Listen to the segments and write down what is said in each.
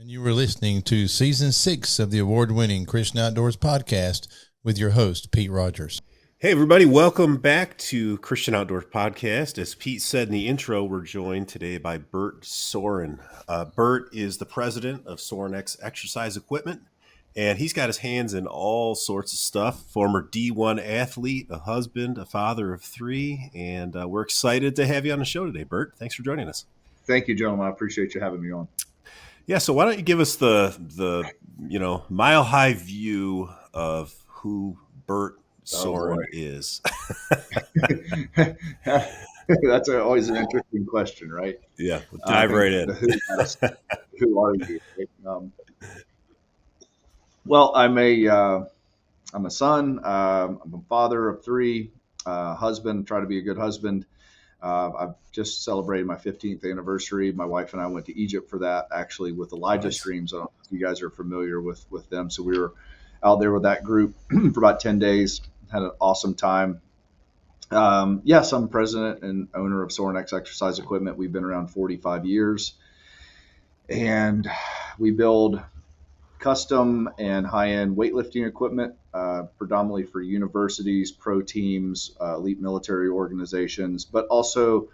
and you were listening to Season 6 of the award-winning Christian Outdoors podcast with your host, Pete Rogers. Hey, everybody. Welcome back to Christian Outdoors Podcast. As Pete said in the intro, we're joined today by Bert Sorin. Bert is the president of SorinEx Exercise Equipment, and he's got his hands in all sorts of stuff. Former D1 athlete, a husband, a father of three, and we're excited to have you on the show today, Bert. Thanks for joining us. Thank you, gentlemen. I appreciate you having me on. Yeah, so why don't you give us the mile-high view of who Bert Sorin is? That's always an interesting question, right? Yeah, we'll dive right in. Who are you? Well, I'm a son. I'm a father of three. Husband. Try to be a good husband. I've just celebrated my 15th anniversary. My wife and I went to Egypt for that, actually, with Elijah Nice. Streams. I don't know if you guys are familiar with them. So we were out there with that group for about 10 days. Had an awesome time. Yes, I'm president and owner of SorinEx Exercise Equipment. We've been around 45 years. And we build custom and high-end weightlifting equipment, predominantly for universities, pro teams, elite military organizations, but also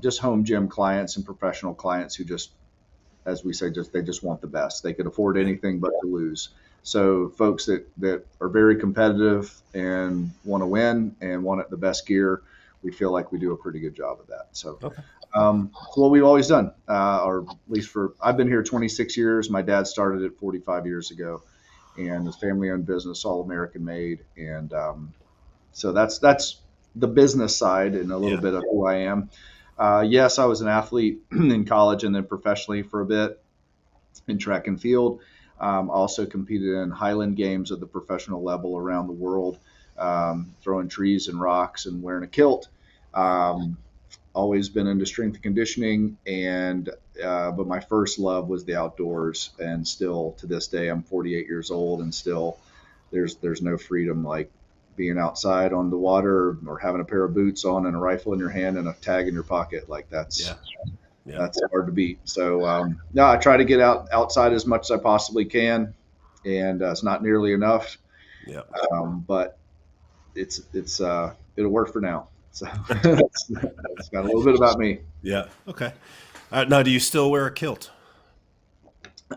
just home gym clients and professional clients who just, as we say, they just want the best. They could afford anything but to lose. So folks that are very competitive and want to win and want the best gear, we feel like we do a pretty good job of that. So Okay. it's what we've always done, or at least I've been here 26 years. My dad started it 45 years ago, and his family-owned business, all American made. And so that's the business side and a little bit of who I am. Yes, I was an athlete in college and then professionally for a bit in track and field. Also competed in Highland Games at the professional level around the world, throwing trees and rocks and wearing a kilt. Always been into strength and conditioning, but my first love was the outdoors, and still to this day, I'm 48 years old, and still there's no freedom like being outside on the water or having a pair of boots on and a rifle in your hand and a tag in your pocket. Like that's hard to beat. So I try to get outside as much as I possibly can, and it's not nearly enough. Yeah. But it'll work for now. So that's got a little bit about me. Yeah. Okay. Now, do you still wear a kilt?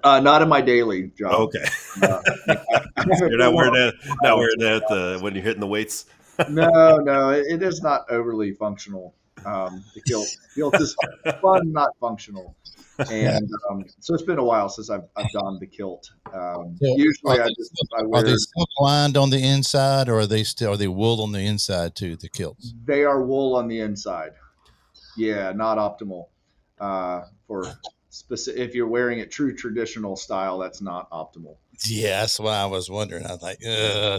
Not in my daily job. Okay. You're not wearing that when you're hitting the weights? No, it is not overly functional. The kilt is fun, not functional. And so it's been a while since I've donned the kilt. Usually I wear. Are they silk lined on the inside, or are they wool on the inside too? The kilts. They are wool on the inside. Yeah, not optimal for specific. If you're wearing it true traditional style, that's not optimal. Yeah, that's why I was wondering. I was like,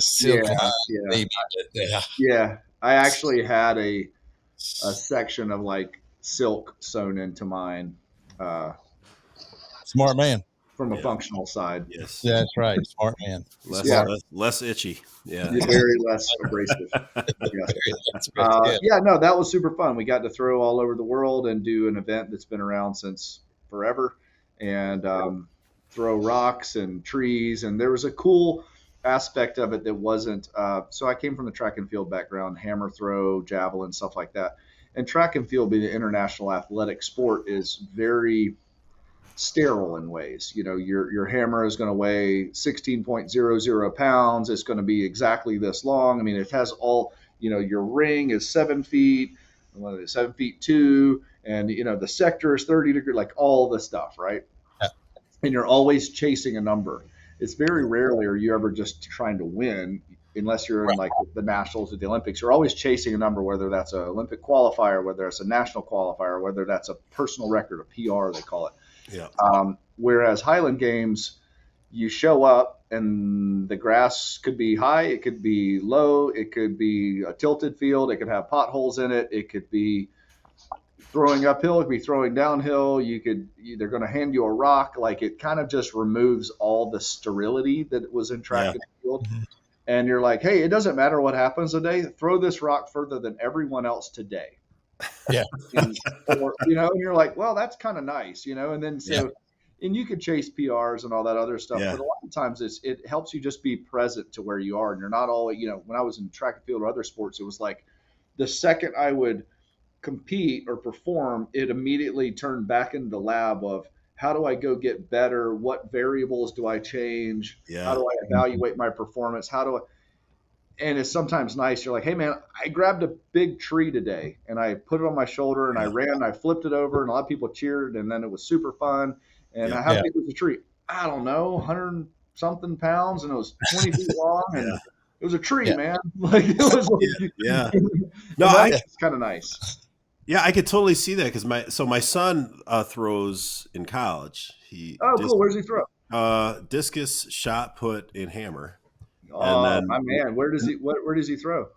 silk lined, maybe. But, yeah. I actually had a section of like silk sewn into mine. Smart man. From a functional side. Yes. Yeah, that's right. Smart man. Less itchy. Yeah. Very less abrasive. That was super fun. We got to throw all over the world and do an event that's been around since forever, and throw rocks and trees. And there was a cool aspect of it that wasn't. So I came from the track and field background, hammer throw, javelin, stuff like that. And track and field, being an international athletic sport, is very sterile in ways. You know, your hammer is going to weigh 16.00 pounds. It's going to be exactly this long. I mean, it has all, your ring is 7 feet, 7 feet 2, and, the sector is 30 degrees, like all the stuff, right? Yeah. And you're always chasing a number. It's very rarely are you ever just trying to win, unless you're in like the nationals or the Olympics. You're always chasing a number, whether that's an Olympic qualifier, whether it's a national qualifier, whether that's a personal record, a PR, they call it. Yeah. Whereas Highland Games, you show up and the grass could be high, it could be low, it could be a tilted field, it could have potholes in it, it could be throwing uphill, it could be throwing downhill. They're going to hand you a rock. Like, it kind of just removes all the sterility that was in track and field. Mm-hmm. And you're like, hey, it doesn't matter what happens today. Throw this rock further than everyone else today. Yeah. And you're like, well, that's kind of nice, and then and you could chase PRs and all that other stuff, Yeah. but a lot of times it helps you just be present to where you are, and you're not all, when I was in track and field or other sports, it was like the second I would compete or perform, it immediately turned back into the lab of how do I go get better? What variables do I change? How Yeah. do I evaluate my performance? How do I, and it's sometimes nice. You're like, hey man, I grabbed a big tree today and I put it on my shoulder and I Yeah. ran, I flipped it over and a lot of people cheered and then it was super fun. And Yeah. how Yeah. big was the tree? I don't know, 100 something pounds and it was 20 feet long and Yeah. it was a tree, Yeah. man. Like it was like, Yeah. and No, that's kind of nice. yeah, I could totally see that because my son throws in college. He Oh, cool. Where's he throw? discus, shot put, and hammer, and Oh, then my man. Where does he throw?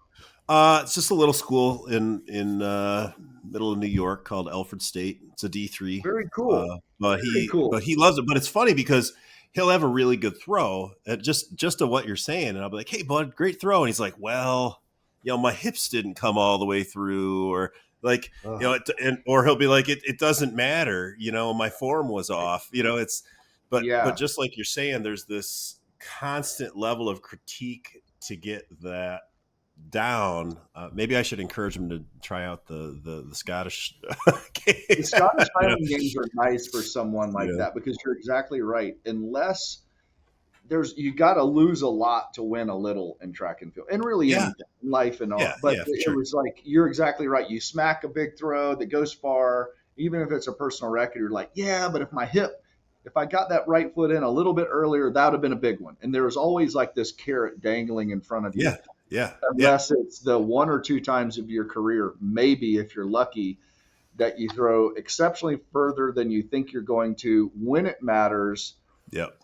it's just a little school in middle of New York called Alfred State. It's a D3. Very cool. But Very cool. he loves it. But it's funny because he'll have a really good throw at just to what you're saying, and I'll be like, "Hey, bud, great throw," and he's like, "Well, my hips didn't come all the way through," or like, or he'll be like, "It doesn't matter, my form was off." It's but just like you're saying, there's this constant level of critique to get that down. Maybe I should encourage him to try out the Scottish games. The Scottish Highland games are nice for someone like that because you're exactly right. Unless you got to lose a lot to win a little in track and field, and really anything in life and all. But it was like you're exactly right. You smack a big throw that goes far, even if it's a personal record. You're like, yeah, but if I got that right foot in a little bit earlier, that would have been a big one. And there was always like this carrot dangling in front of you. Yeah. Unless it's the one or two times of your career, maybe if you're lucky, that you throw exceptionally further than you think you're going to when it matters. Yep.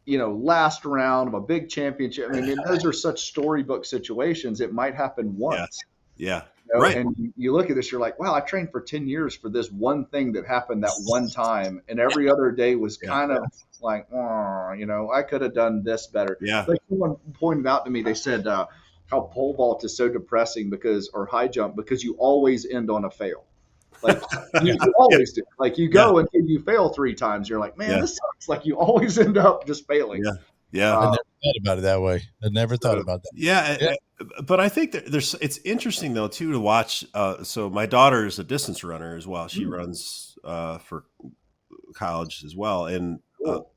Last round of a big championship. I mean, those are such storybook situations. It might happen once. Yeah. Right. And you look at this, you're like, wow, I trained for 10 years for this one thing that happened that one time. And every other day was kind of like, I could have done this better. Yeah. Like someone pointed out to me, they said how pole vault is so depressing or high jump because you always end on a fail. Like you always do. Like you go until you fail 3 times. You're like, man, this sucks. Like you always end up just failing. Yeah. I never thought about it that way. I never thought about that. Yeah. But I think that it's interesting though too to watch. So my daughter is a distance runner as well. She runs for college as well, and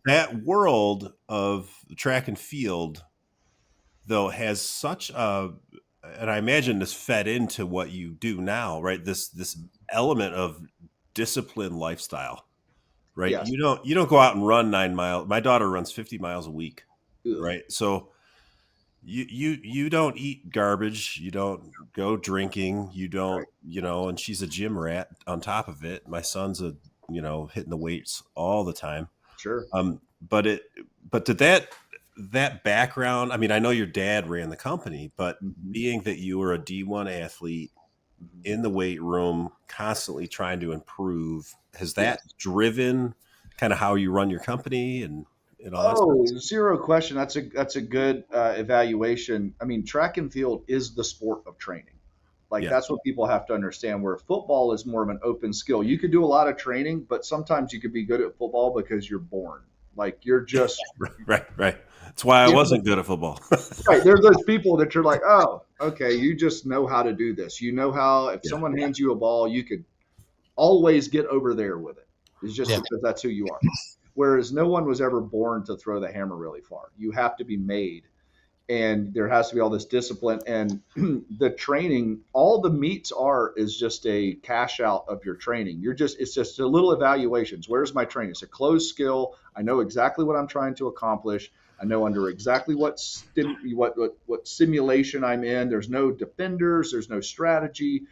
that world of track and field though has such a, and I imagine this fed into what you do now, right? This element of disciplined lifestyle, right? Yes. You don't go out and run 9 miles. My daughter runs 50 miles a week, right? So you don't eat garbage. You don't go drinking. You don't, and she's a gym rat on top of it. My son's hitting the weights all the time. Sure. But did that background, I mean, I know your dad ran the company, but being that you were a D1 athlete in the weight room, constantly trying to improve, has that driven kind of how you run your company and all that stuff? Zero question. That's a good evaluation. I mean, track and field is the sport of training. Like that's what people have to understand, where football is more of an open skill. You could do a lot of training, but sometimes you could be good at football because you're born. Like you're just right. That's why I wasn't good at football. Right. There are those people that you're like, oh, okay, you just know how to do this. You know how if someone hands you a ball, you could always get over there with it. It's just because that's who you are. Whereas no one was ever born to throw the hammer really far. You have to be made. And there has to be all this discipline and the training. All the meets is just a cash out of your training. It's just a little evaluations. Where's my training? It's a closed skill. I know exactly what I'm trying to accomplish. I know under exactly what simulation I'm in. There's no defenders. There's no strategy.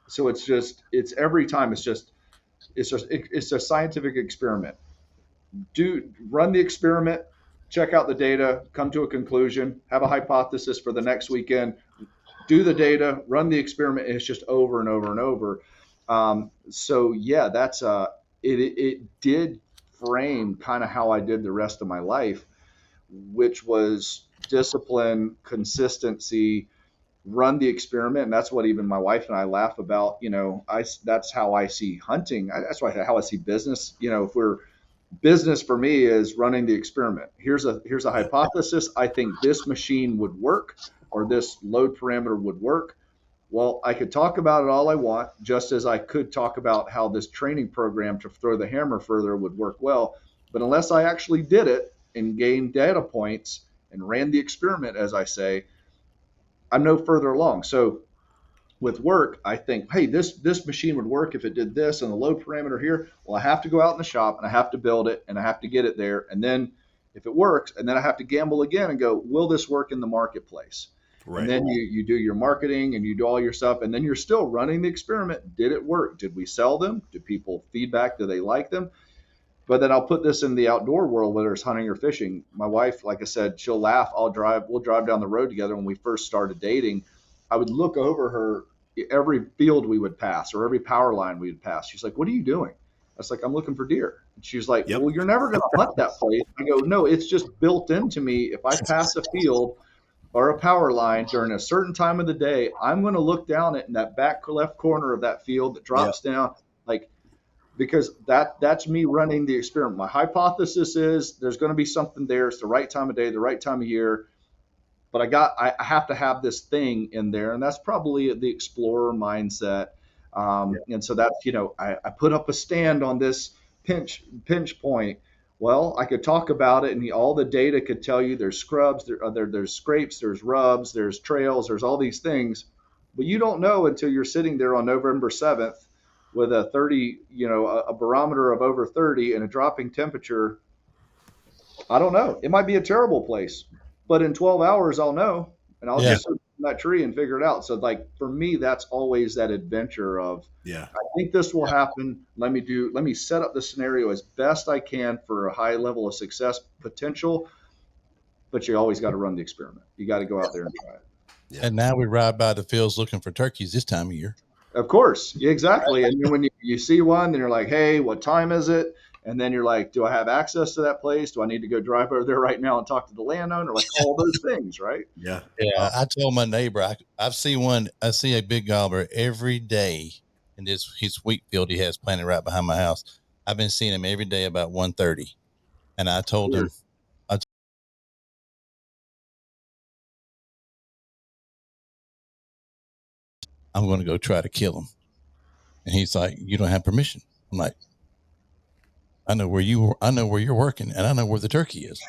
So it's every time. It's a scientific experiment. Run the experiment. Check out the data, come to a conclusion, have a hypothesis for the next weekend, do the data, run the experiment. And it's just over and over and over. That's it did frame kind of how I did the rest of my life, which was discipline, consistency, run the experiment. And that's what even my wife and I laugh about. That's how I see hunting. That's how I see business. If we're business for me is running the experiment. Here's a hypothesis. I think this machine would work, or this load parameter would work. Well, I could talk about it all I want, just as I could talk about how this training program to throw the hammer further would work well. But unless I actually did it and gained data points and ran the experiment, as I say, I'm no further along. So with work, I think, hey, this machine would work if it did this and the load parameter here. Well, I have to go out in the shop and I have to build it and I have to get it there. And then if it works, and then I have to gamble again and go, will this work in the marketplace? Right. And then you do your marketing and you do all your stuff, and then you're still running the experiment. Did it work? Did we sell them? Did people feedback? Do they like them? But then I'll put this in the outdoor world, whether it's hunting or fishing. My wife, like I said, she'll laugh. We'll drive down the road together. When we first started dating, I would look over her every field we would pass or every power line we would pass. She's like, what are you doing? I was like, I'm looking for deer. And she's like, well, you're never going to hunt that place. I go, no, it's just built into me. If I pass a field or a power line during a certain time of the day, I'm going to look down at in that back left corner of that field that drops down, like, because that's me running the experiment. My hypothesis is there's going to be something there. It's the right time of day, the right time of year. But I have to have this thing in there, and that's probably the explorer mindset. And so that's, I put up a stand on this pinch point. Well, I could talk about it, and all the data could tell you there's scrubs, there's scrapes, there's rubs, there's trails, there's all these things. But you don't know until you're sitting there on November 7th with a 30, a barometer of over 30 and a dropping temperature. I don't know. It might be a terrible place, but in 12 hours, I'll know, and I'll just sit in that tree and figure it out. So, like, for me, that's always that adventure of, I think this will happen. Let me set up the scenario as best I can for a high level of success potential, but you always got to run the experiment. You got to go out there and try it. Yeah. And now we ride by the fields looking for turkeys this time of year. Of course. Exactly. And then when you see one, then you're like, hey, what time is it? And then you're like, do I have access to that place? Do I need to go drive over there right now and talk to the landowner? Like all those things, right? Yeah. I told my neighbor, I see a big gobbler every day in his wheat field he has planted right behind my house. I've been seeing him every day about 1:30. And I told him, I'm going to go try to kill him. And he's like, you don't have permission. I'm like, I know where you're working, and I know where the turkey is.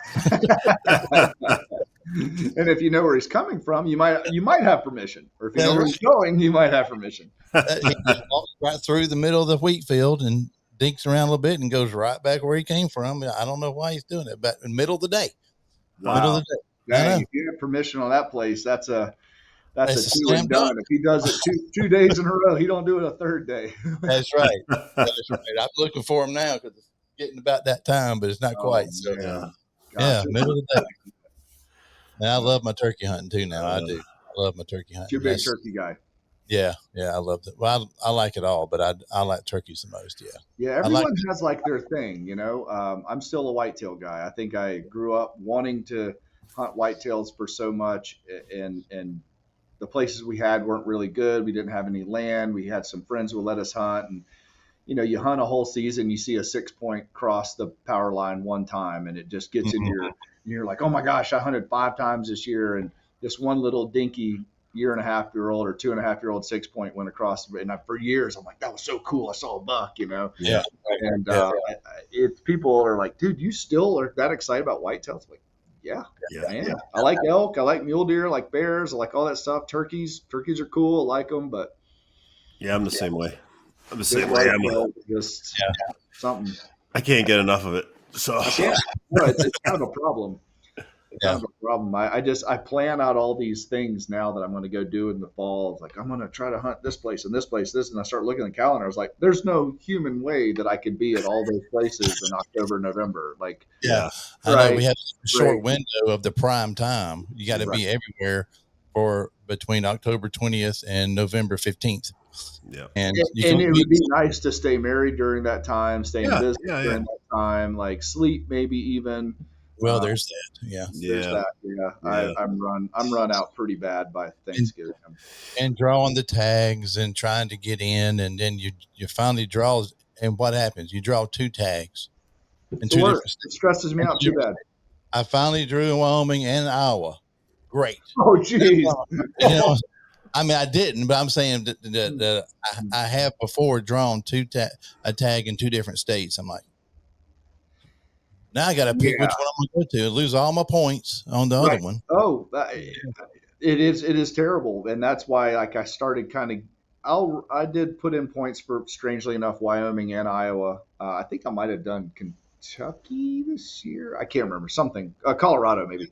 And if you know where he's coming from, you might have permission. Or if you know where he's going, you might have permission. He walks right through the middle of the wheat field and dinks around a little bit and goes right back where he came from. I don't know why he's doing it, but in the middle of the day. Wow. Middle of the day. Dang, if you have permission on that place, that's a two and done. If he does it 2 days in a row, he don't do it a third day. That's right. That's right. I'm looking for him now because it's getting about that time, but it's not quite. So middle of the day. And I love my turkey hunting too. Now I do. I love my turkey hunting. You're a big turkey guy. Yeah, I love it. Well, I like it all, but I like turkeys the most. Yeah. Everyone has like their thing, I'm still a whitetail guy. I think I grew up wanting to hunt whitetails for so much, and the places we had weren't really good. We didn't have any land. We had some friends who would let us hunt, and you hunt a whole season, you see a 6-point cross the power line one time, and it just gets in you're like, oh my gosh, I hunted 5 times this year, and this one little dinky 1.5-year-old or 2.5-year-old 6-point went across, and for years I'm like, that was so cool. I saw a buck, Yeah. And people are like, dude, you still are that excited about whitetails? Like, yeah, I am. I like elk, I like mule deer, I like bears, I like all that stuff. Turkeys are cool, I like them, but I'm the same way. I'm the same way. Just something. I can't get enough of it. So I can't. No, it's kind of a problem. Kind of a problem. I plan out all these things now that I'm going to go do in the fall. It's like, I'm going to try to hunt this place and this place, this, and I start looking at the calendar. I was like, there's no human way that I could be at all those places in October, November. Like, I know we have a short window of the prime time. You got to be everywhere for between October 20th and November 15th. Yeah. And it would be nice to stay married during that time, stay in business during that time, like sleep maybe even. Well, there's that. Yeah. There's that. Yeah. I'm run out pretty bad by Thanksgiving. And drawing the tags and trying to get in, and then you finally draw, and what happens? You draw 2 tags. in the two worst. different It states. stresses me out too bad. I finally drew in Wyoming and Iowa. Great. Oh, jeez. You know, I mean, I didn't, but I'm saying that I have before drawn a tag in two different states. I'm like, now I got to pick Yeah. which one I'm going to go to and lose all my points on the other Right. one. Oh, it is terrible, and that's why like I started kind of. I did put in points for, strangely enough, Wyoming and Iowa. I think I might have done Kentucky this year. I can't remember, something Colorado maybe.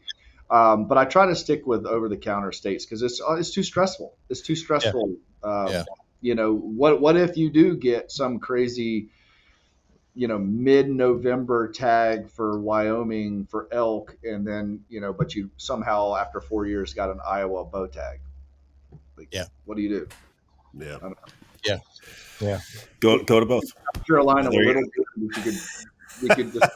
But I try to stick with over the counter states because it's too stressful. It's too Yeah. stressful. Yeah. You know, what if you do get some crazy, mid-November tag for Wyoming for elk, and then but you somehow after 4 years got an Iowa bow tag. Like, Yeah. what do you do? Yeah. I don't know. Yeah. Yeah. Go to both. South Carolina, There a you little bit. We could decide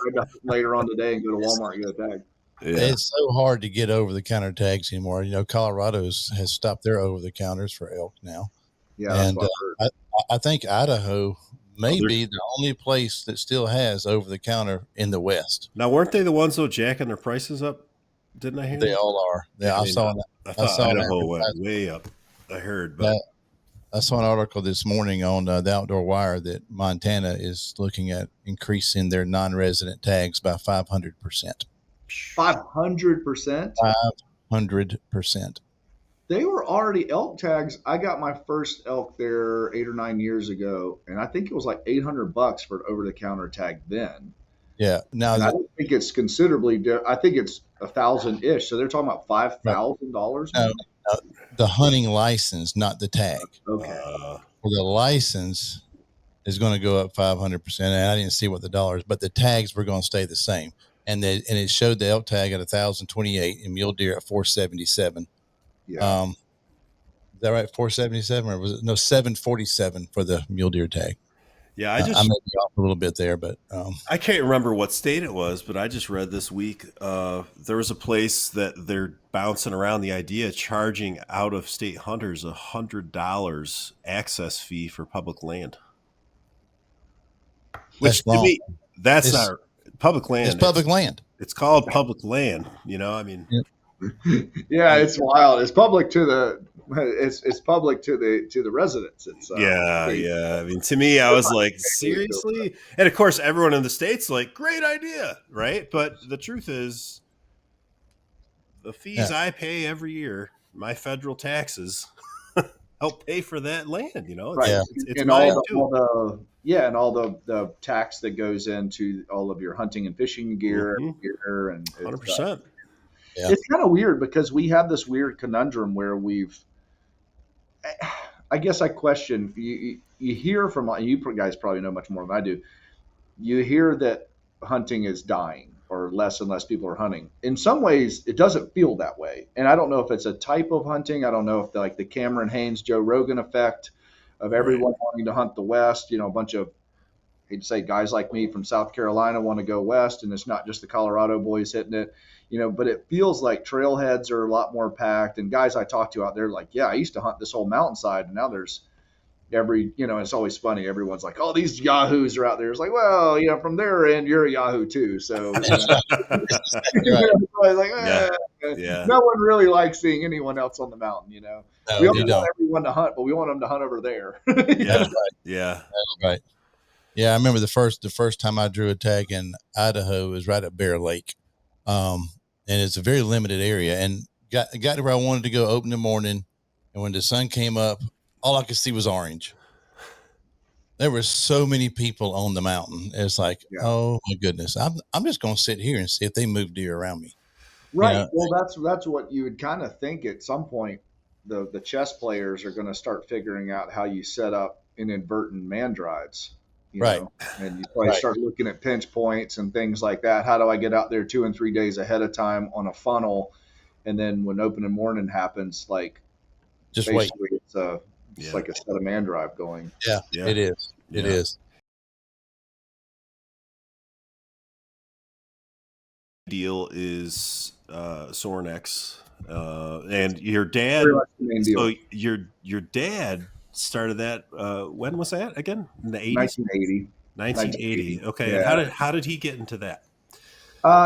later on today and go to Walmart and get a tag. Yeah. It's so hard to get over the counter tags anymore. Colorado has stopped their over the counters for elk now. Yeah, that's And what I heard. I think Idaho may they're- be the only place that still has over the counter in the West. Now, weren't they the ones though jacking their prices up? Didn't I hear They that? all are. Yeah, I saw that. I I thought saw an Idaho went advertisement. way up. I heard, but I saw an article this morning on the Outdoor Wire that Montana is looking at increasing their non-resident tags by 500%. 500%. 500%. They were already elk tags. I got my first elk there 8 or 9 years ago, and I think it was like $800 for an over-the-counter tag then. Yeah. Now And I don't think it's considerably. I think it's 1,000-ish. So they're talking about $5,000. no, the hunting license, not the tag. Okay. Well, the license is going to go up 500%. And I didn't see what the dollars, but the tags were going to stay the same. And it showed the elk tag at 1,028 and mule deer at 477. Yeah. Is that right? 477 or was it 747 for the mule deer tag? yeah, I may be off a little bit there, but I can't remember what state it was, but I just read this week there was a place that they're bouncing around the idea of charging out of state hunters $100 access fee for public land. Which That's wrong. to me, that's It's- not public land. It's public land. It's called public land. I mean, Yeah, it's wild. It's public to the. It's public to the residents. It's yeah. I mean, to me, I was like, seriously? And of course, everyone in the state's like, great idea, right? But the truth is, the fees I pay every year, my federal taxes, help pay for that land. right. Yeah. It's And mine all too. the tax that goes into all of your hunting and fishing gear, Mhm. and 100%. Yeah. It's kind of weird because we have this weird conundrum where I guess I question, you hear from, you guys probably know much more than I do. You hear that hunting is dying or less and less people are hunting. In some ways, it doesn't feel that way. And I don't know if it's a type of hunting. I don't know if the Cameron Hanes, Joe Rogan effect of everyone wanting to hunt the West, a bunch of, I hate to say, guys like me from South Carolina want to go West, and it's not just the Colorado boys hitting it. But it feels like trailheads are a lot more packed, and guys I talk to out there like, yeah, I used to hunt this whole mountainside, and now there's it's always funny. Everyone's like, oh, these yahoos are out there. It's like, well, from their end, you're a yahoo too. So, like, no one really likes seeing anyone else on the mountain. No, we you don't want everyone to hunt, but we want them to hunt over there. Yeah. Right. Yeah, I remember the first time I drew a tag in Idaho was right at Bear Lake, and it's a very limited area. And got to where I wanted to go open in the morning, and when the sun came up, all I could see was orange. There were so many people on the mountain. It's like, oh my goodness, I'm just going to sit here and see if they move deer around me. Right. Well, that's what you would kind of think at some point. The chess players are going to start figuring out how you set up inadvertent man drives. Right. And you probably start looking at pinch points and things like that. How do I get out there 2 and 3 days ahead of time on a funnel? And then when opening morning happens, like just wait. It's like a set of man drive going. Yeah. It is. Yeah. It is. Deal is SorinEx, and your dad. So your dad started that. When was that again? In the 80s? 1980. 1980. Okay. And Yeah. how did he get into that?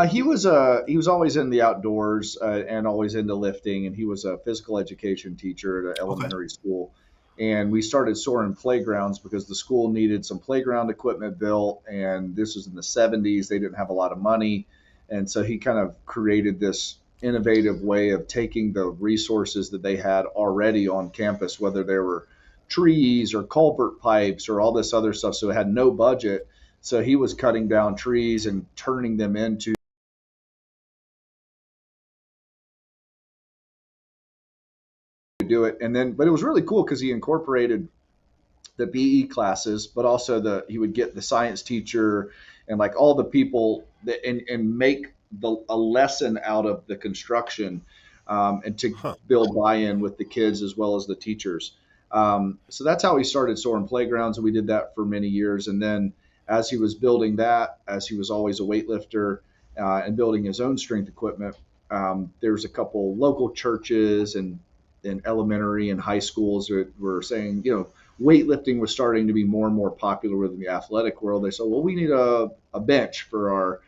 He was always in the outdoors and always into lifting, and he was a physical education teacher at an Okay. elementary school. And we started Sorin Playgrounds because the school needed some playground equipment built, and this was in the 70s. They didn't have a lot of money, and so he kind of created this innovative way of taking the resources that they had already on campus, whether they were trees or culvert pipes or all this other stuff. So it had no budget. So he was cutting down trees and turning them into do it. And then, but it was really cool because he incorporated the BE classes, but also he would get the science teacher and like all the people that and make a lesson out of the construction and to Huh. build buy-in with the kids as well as the teachers. So that's how he started Sorin Playgrounds, and we did that for many years. And then as he was building that, as he was always a weightlifter and building his own strength equipment, there was a couple local churches and elementary and high schools that were saying, weightlifting was starting to be more and more popular within the athletic world. They said, well, we need a bench for our,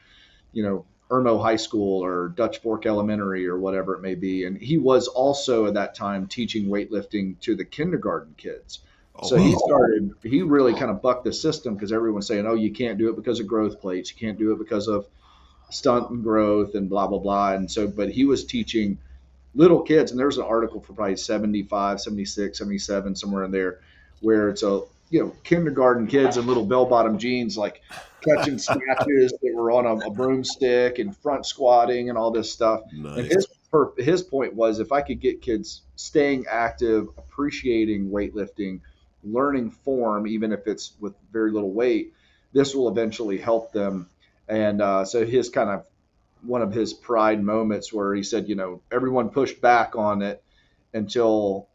Irmo High School or Dutch Fork Elementary or whatever it may be. And he was also at that time teaching weightlifting to the kindergarten kids. Oh, So wow. he really kind of bucked the system because everyone's saying, oh, you can't do it because of growth plates. You can't do it because of stunt and growth and blah, blah, blah. And so, but he was teaching little kids, and there's an article for probably 75, 76, 77, somewhere in there, where it's kindergarten kids in little bell-bottom jeans, like catching snatches that were on a broomstick and front squatting and all this stuff. And Nice. his point was, if I could get kids staying active, appreciating weightlifting, learning form, even if it's with very little weight, this will eventually help them. And so his kind of one of his pride moments where he said, everyone pushed back on it until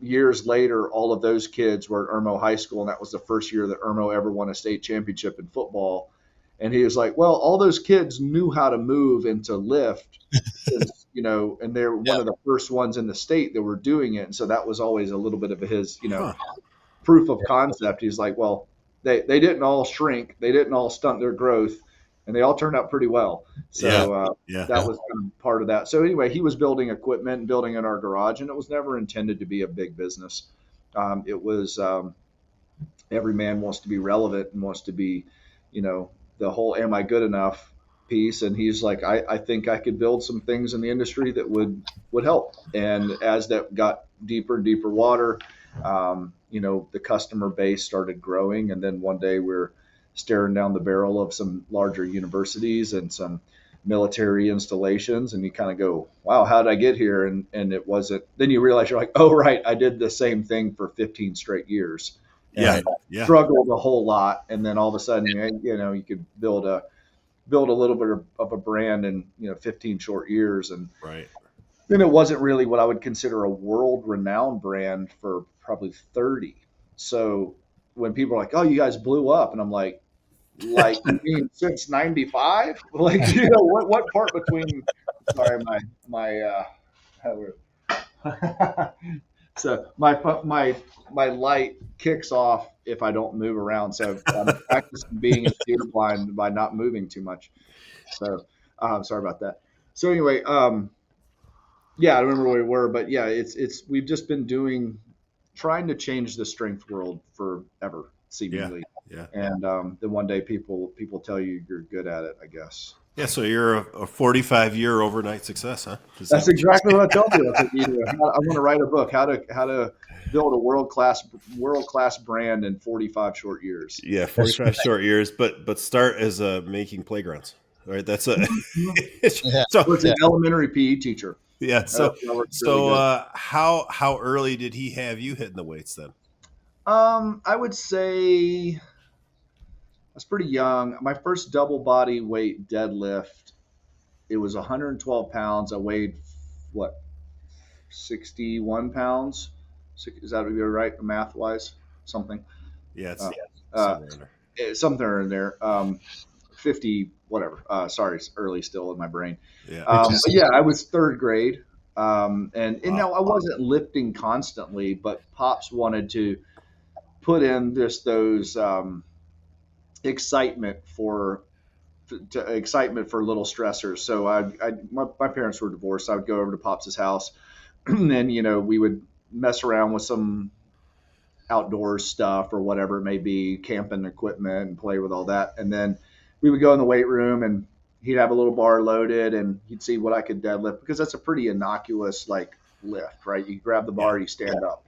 years later, all of those kids were at Irmo High School, and that was the first year that Irmo ever won a state championship in football. And he was like, well, all those kids knew how to move and to lift since, and they're one Yeah. of the first ones in the state that were doing it. And so that was always a little bit of his, Huh. proof of concept. He's like, well, they didn't all shrink, they didn't all stunt their growth, and they all turned out pretty well. Yeah. So Yeah. that was kind of part of that. So anyway, he was building equipment and building in our garage, and it was never intended to be a big business. It was every man wants to be relevant and wants to be, the whole "am I good enough" piece. And he's like, I think I could build some things in the industry that would help. And as that got deeper and deeper water, the customer base started growing. And then one day we're staring down the barrel of some larger universities and some military installations, and you kind of go, wow, how did I get here? And it wasn't, then you realize you're like, oh, right, I did the same thing for 15 straight years Yeah. and Yeah. struggled a whole lot. And then all of a sudden, you could build a little bit of a brand in 15 short years. And Right. then it wasn't really what I would consider a world renowned brand for probably 30. So when people are like, oh, you guys blew up, and I'm like you mean since 95? Like, what part between, sorry, so my light kicks off if I don't move around. So I'm practicing being in theater blind by not moving too much. So sorry about that. So anyway, yeah, I don't remember where we were, but yeah, it's we've just been trying to change the strength world forever, Yeah. seemingly. Yeah. And then one day people tell you you're good at it, I guess. Yeah. So you're a 45-year overnight success, huh? Is that That's what exactly what I told you. I said, I want to write a book, how to build a world class brand in 45 short years. Yeah, 45 short years, but start as making playgrounds. Right? That's a Yeah. so I was an elementary PE teacher. yeah. That worked really good. How early did he have you hitting the weights then? I would say I was pretty young. My first double body weight deadlift, it was 112 pounds. I weighed what, 61 pounds? Is that right, math wise? Something. Yeah, it's Uh, uh, somewhere in there. something in there. 50, whatever. Sorry, it's early still in my brain. Yeah. But yeah, I was third grade. And Wow. I wasn't lifting constantly, but Pops wanted to put in just those excitement for excitement for little stressors. So my parents were divorced. I would go over to Pops's house, and then we would mess around with some outdoors stuff or whatever it may be, camping equipment, and play with all that. And then we would go in the weight room, and he'd have a little bar loaded, and he'd see what I could deadlift, because that's a pretty innocuous like lift, right? You grab the bar, you stand up.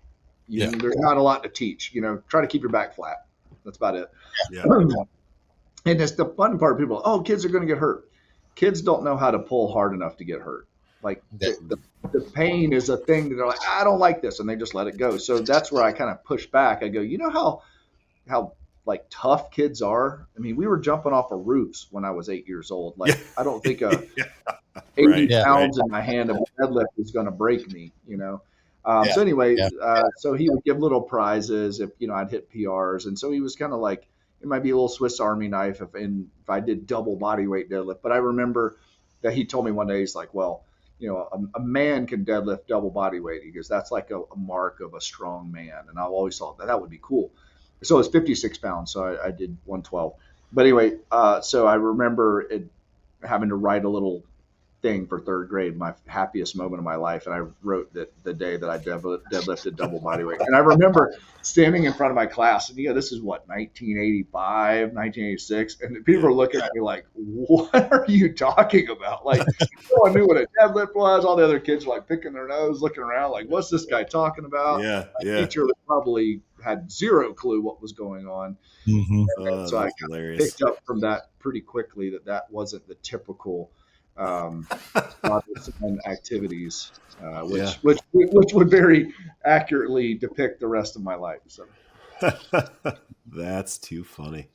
Yeah. There's not a lot to teach. Try to keep your back flat. That's about it. Yeah. And it's the fun part. People, oh, kids are going to get hurt. Kids don't know how to pull hard enough to get hurt. Like the pain is a thing that they're like, I don't like this, and they just let it go. So that's where I kind of push back. I go, how like tough kids are. I mean, we were jumping off of roofs when I was 8 years old. Like, I don't think 80 pounds in my hand of a deadlift is going to break me. So anyway, so he would give little prizes if I'd hit PRs, and so he was kind of like, it might be a little Swiss Army knife if I did double body weight deadlift. But I remember that he told me one day, he's like, well, a man can deadlift double body weight. He goes, that's like a mark of a strong man. And I've always thought that would be cool. So it's 56 pounds. So I did 112. But anyway, so I remember having to write a little thing for third grade, my happiest moment of my life. And I wrote that the day that I deadlifted double body weight. And I remember standing in front of my class, and this is what, 1985, 1986. And people are looking at me like, what are you talking about? Like, no one knew what a deadlift was. All the other kids were like picking their nose, looking around like, what's this guy talking about? Yeah. My teacher probably had zero clue what was going on. Mm-hmm. So I picked up from that pretty quickly that wasn't the typical activities, which would very accurately depict the rest of my life. So that's too funny.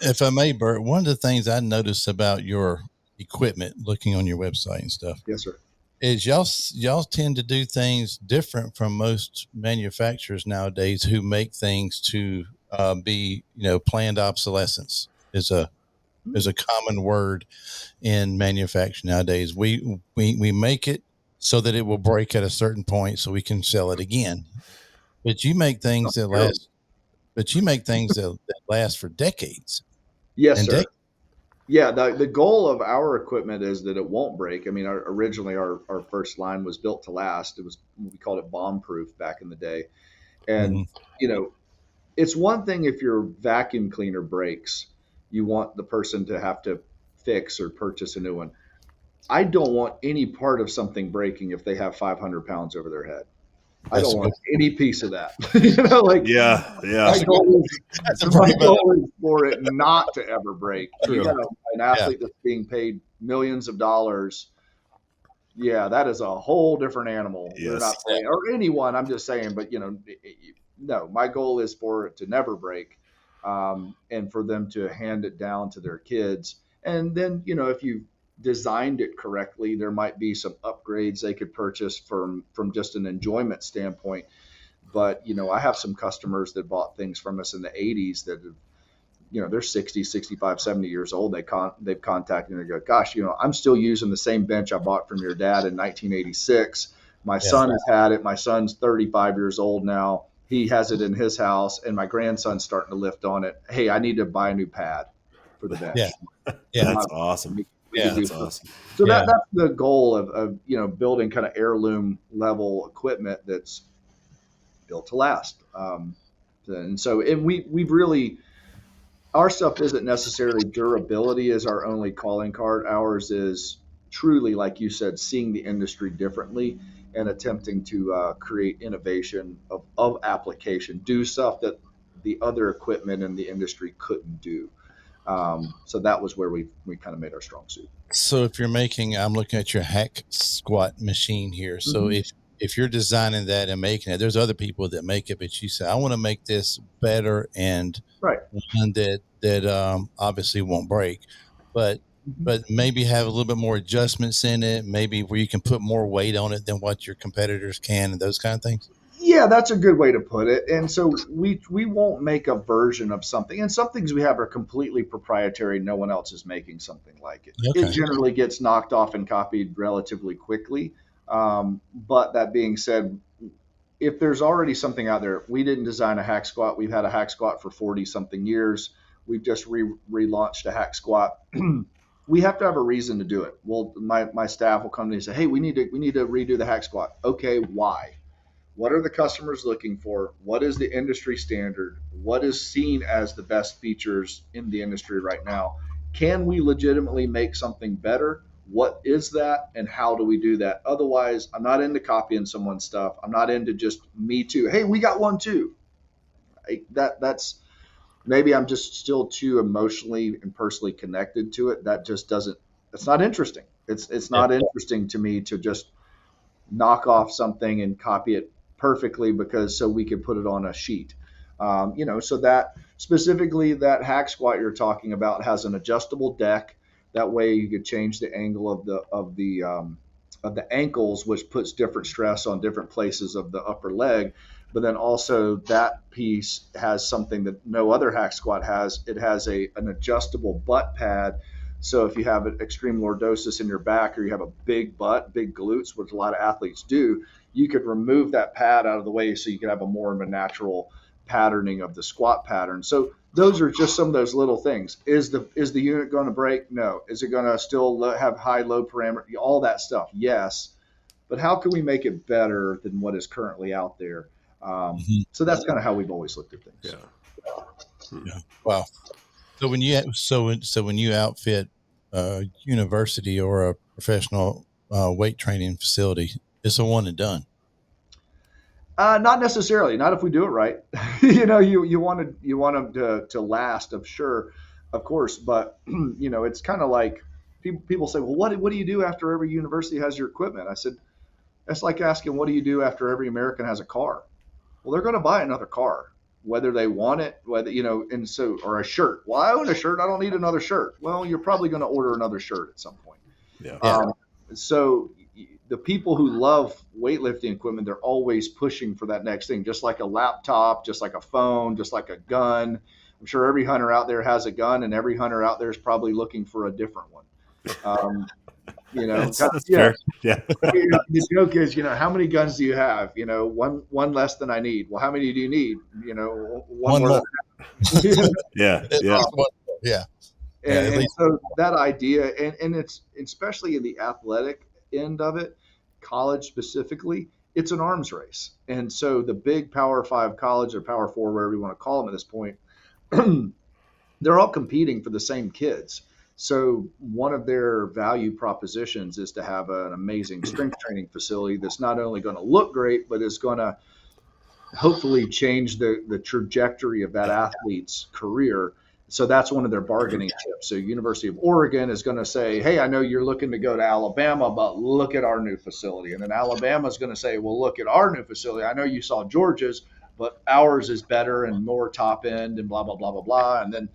If I may, Bert, one of the things I noticed about your equipment, looking on your website and stuff, yes, sir, is y'all tend to do things different from most manufacturers nowadays who make things to be planned obsolescence is a common word in manufacturing nowadays. We make it so that it will break at a certain point so we can sell it again. But you make things that last. But you make things that last for decades. Yes, sir. Yeah, the goal of our equipment is that it won't break. I mean, originally our first line was built to last. We called it bomb proof back in the day. And it's one thing if your vacuum cleaner breaks, you want the person to have to fix or purchase a new one. I don't want any part of something breaking if they have 500 pounds over their head. I don't want any piece of that. My goal is for it not to ever break. An athlete that's being paid millions of dollars, that is a whole different animal. Yes. Not playing, or anyone. I'm just saying, but no. My goal is for it to never break, and for them to hand it down to their kids. And then if you designed it correctly, there might be some upgrades they could purchase from just an enjoyment standpoint. But I have some customers that bought things from us in the 80s that they're 60, 65, 70 years old. They've contacted me and go, gosh, I'm still using the same bench I bought from your dad in 1986. My son has had it. My son's 35 years old now. He has it in his house, and my grandson's starting to lift on it. Hey, I need to buy a new pad for the bench. That's awesome. That's awesome. So that's the goal of building kind of heirloom level equipment that's built to last. And so we've really, our stuff isn't necessarily durability as our only calling card. Ours is truly, like you said, seeing the industry differently and attempting to create innovation of application, do stuff that the other equipment in the industry couldn't do. So that was where we kind of made our strong suit. So if you're I'm looking at your hack squat machine here. So if you're designing that and making it, there's other people that make it, but you say, I want to make this better and one that obviously won't break, but maybe have a little bit more adjustments in it, maybe where you can put more weight on it than what your competitors can, and those kind of things. Yeah, that's a good way to put it. And so we won't make a version of something. And some things we have are completely proprietary. No one else is making something like it. Okay. It generally gets knocked off and copied relatively quickly. But that being said, if there's already something out there, we didn't design a hack squat. We've had a hack squat for 40 something years. we've just relaunched a hack squat. We have to have a reason to do it. Well, my staff will come to me and say, hey, we need to redo the hack squat. Okay, why? What are the customers looking for? What is the industry standard? What is seen as the best features in the industry right now? Can we legitimately make something better? What is that, and how do we do that? Otherwise, I'm not into copying someone's stuff. I'm not into just me too. Hey, we got one too. That's maybe I'm just still too emotionally and personally connected to it. That just doesn't. It's not interesting. It's not interesting to me to just knock off something and copy it perfectly because so we could put it on a sheet. So that specifically that hack squat you're talking about has an adjustable deck. That way you could change the angle of the ankles, which puts different stress on different places of the upper leg. But then also that piece has something that no other hack squat has. It has an adjustable butt pad. So if you have an extreme lordosis in your back or you have a big butt, big glutes, which a lot of athletes do, you could remove that pad out of the way so you could have a more of a natural patterning of the squat pattern. So those are just some of those little things. Is the unit going to break? No. Is it going to still have high load parameter? All that stuff, yes. But how can we make it better than what is currently out there? So that's kind of how we've always looked at things. Yeah. Wow. So when you outfit a university or a professional weight training facility, it's a one and done. Not necessarily. Not if we do it right. You want them to last, of course. But it's kind of like people say, well, what do you do after every university has your equipment? I said, that's like asking, what do you do after every American has a car? Well, they're going to buy another car, whether they want it, or a shirt. Well, I own a shirt. I don't need another shirt. Well, you're probably going to order another shirt at some point. Yeah. So the people who love weightlifting equipment, they're always pushing for that next thing, just like a laptop, just like a phone, just like a gun. I'm sure every hunter out there has a gun, and every hunter out there is probably looking for a different one. That's fair. Yeah. The joke is, how many guns do you have? One less than I need. Well, how many do you need? One more. Yeah. Yeah. And so that idea, and it's especially in the athletic end of it, college specifically, it's an arms race. And so the big Power 5 college or Power 4, wherever you want to call them at this point, they're all competing for the same kids. So one of their value propositions is to have an amazing strength training facility that's not only going to look great, but is going to hopefully change the trajectory of that athlete's career. So that's one of their bargaining chips. So University of Oregon is going to say, hey, I know you're looking to go to Alabama, but look at our new facility. And then Alabama is going to say, well, look at our new facility. I know you saw Georgia's, but ours is better and more top end and blah, blah, blah, blah, blah. And then,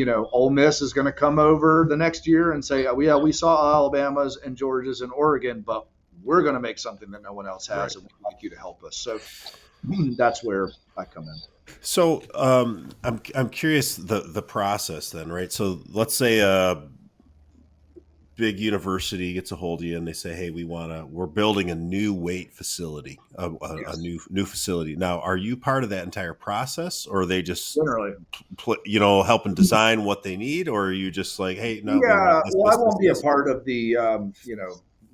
Ole Miss is going to come over the next year and say, oh, yeah, we saw Alabama's and Georgia's and Oregon, but we're going to make something that no one else has, and we'd like you to help us. So that's where I come in. So I'm curious the process then, right? So let's say a big university gets a hold of you and they say, hey, we're building a new weight facility, a new facility. Now, are you part of that entire process, or are they just generally helping design what they need, or are you just like, hey, no? Yeah, I won't be a part of the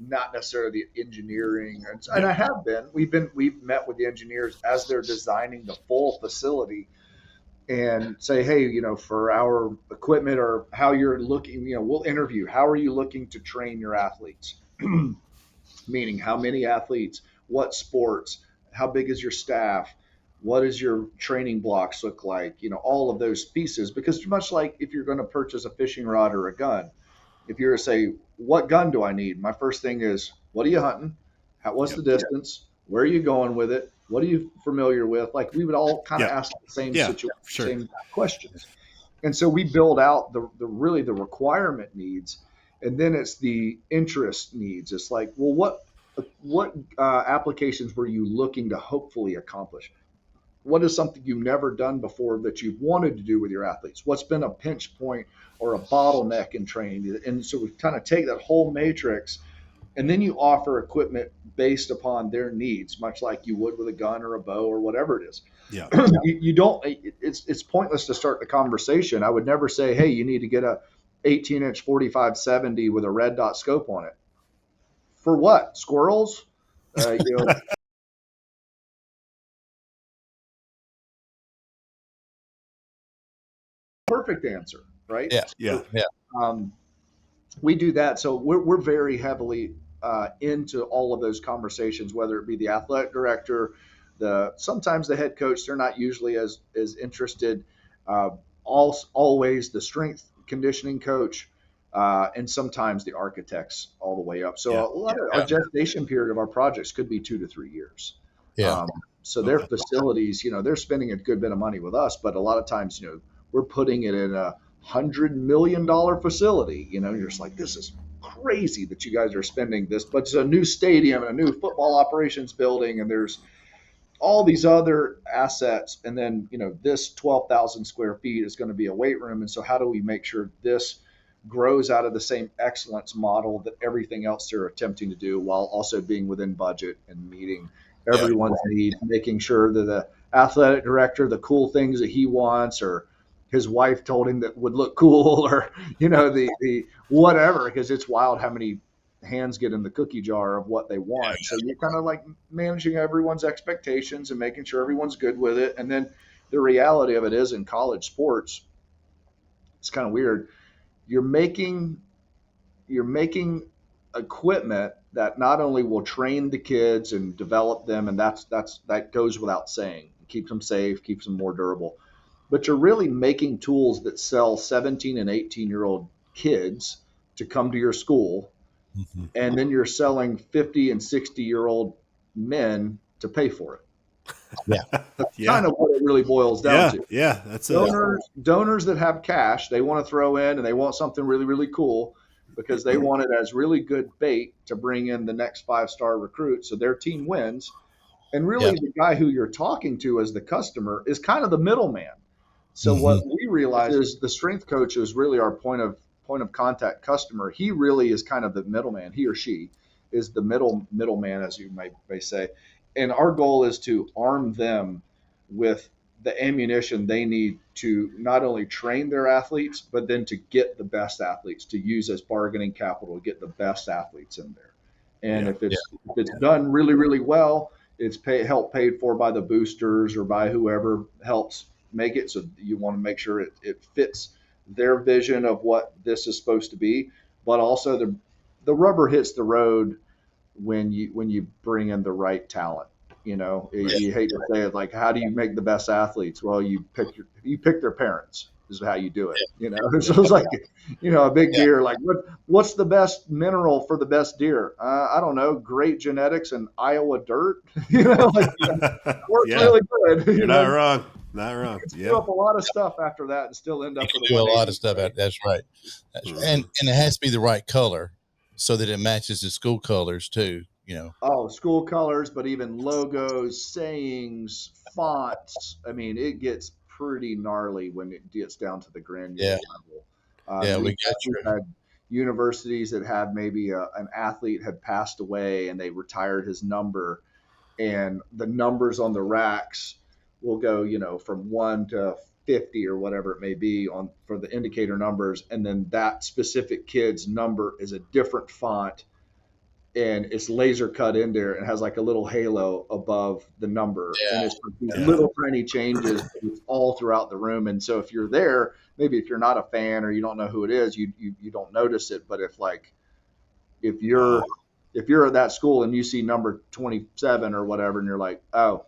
not necessarily the engineering, and I have been. We've met with the engineers as they're designing the full facility, and say, hey, for our equipment or how you're looking, we'll interview. How are you looking to train your athletes? Meaning, how many athletes? What sports? How big is your staff? What does your training blocks look like? All of those pieces, because much like if you're going to purchase a fishing rod or a gun. If you're to say, what gun do I need? My first thing is, what are you hunting? What's the distance? Where are you going with it? What are you familiar with? Like, we would all kind of ask the same same questions. And so we build out the requirement needs, and then it's the interest needs. It's like, well, what applications were you looking to hopefully accomplish? What is something you've never done before that you've wanted to do with your athletes? What's been a pinch point or a bottleneck in training? And so we kind of take that whole matrix And then you offer equipment based upon their needs, much like you would with a gun or a bow or whatever it is. Yeah. You don't. It's pointless to start the conversation. I would never say, "Hey, you need to get a 18-inch 45-70 with a red dot scope on it." For what? Squirrels? You know, perfect answer, right? Yeah. Yeah. Yeah. Um, we do that. So we're very heavily into all of those conversations, whether it be the athletic director, sometimes the head coach. They're not usually as interested. Uh, always the strength conditioning coach, and sometimes the architects all the way up. So Yeah. a lot of our Yeah. gestation period of our projects could be 2 to 3 years. Yeah. So their Okay. facilities, they're spending a good bit of money with us, but a lot of times, we're putting it in $100 million facility. You're just like, this is crazy that you guys are spending this, but it's a new stadium and a new football operations building, and there's all these other assets. And then, this 12,000 square feet is going to be a weight room. And so how do we make sure this grows out of the same excellence model that everything else they're attempting to do, while also being within budget and meeting Yeah. everyone's needs, making sure that the athletic director, the cool things that he wants, or his wife told him that would look cool, or, the whatever, because it's wild how many hands get in the cookie jar of what they want. So you're kind of like managing everyone's expectations and making sure everyone's good with it. And then the reality of it is, in college sports, it's kind of weird. You're making equipment that not only will train the kids and develop them, and that goes without saying, keeps them safe, keeps them more durable, but you're really making tools that sell 17 and 18-year-old kids to come to your school, Mhm. and then you're selling 50 and 60-year-old men to pay for it. Yeah. That's Yeah. kind of what it really boils down Yeah. to. Yeah. That's a Donors that have cash, they want to throw in, and they want something really, really cool, because they want it as really good bait to bring in the next 5-star recruit so their team wins. And really, Yeah. the guy who you're talking to as the customer is kind of the middleman. So what Mhm. we realize is the strength coach is really our point of contact customer. He really is kind of the middleman. He or she is the middleman, as you may say. And our goal is to arm them with the ammunition they need to not only train their athletes, but then to get the best athletes, to use as bargaining capital to get the best athletes in there. And Yeah. if it's done really, really well, it's help paid for by the boosters or by whoever helps make it. So you want to make sure it fits their vision of what this is supposed to be, but also the rubber hits the road when you bring in the right talent. You hate to say it, like, how do you make the best athletes? Well, you pick their parents is how you do it. So it's like, a big Yeah. deer, like, what's the best mineral for the best deer? I don't know. Great genetics and Iowa dirt. Like, works Yeah. really good. You're not wrong. Not wrong. You can screw Yeah. up a lot of stuff after that and still end You up can with a do a lot 180. of stuff out. That's right. That's right. And Mhm. it has to be the right color so that it matches the school colors too. Oh, school colors, but even logos, sayings, fonts. I mean, it gets pretty gnarly when it gets down to the granular Yeah. level. Yeah. We've, We got we've you. had universities that had maybe an athlete had passed away and they retired his number, and the numbers on the racks will go, from 1 to 50 or whatever it may be on for the indicator numbers, and then that specific kid's number is a different font, and it's laser cut in there and has like a little halo above the number, and Yeah. it's these Yeah. little tiny changes. It's all throughout the room, and so if you're there, maybe if you're not a fan or you don't know who it is, you don't notice it. But if Wow. you're at that school and you see number 27 or whatever, and you're like, oh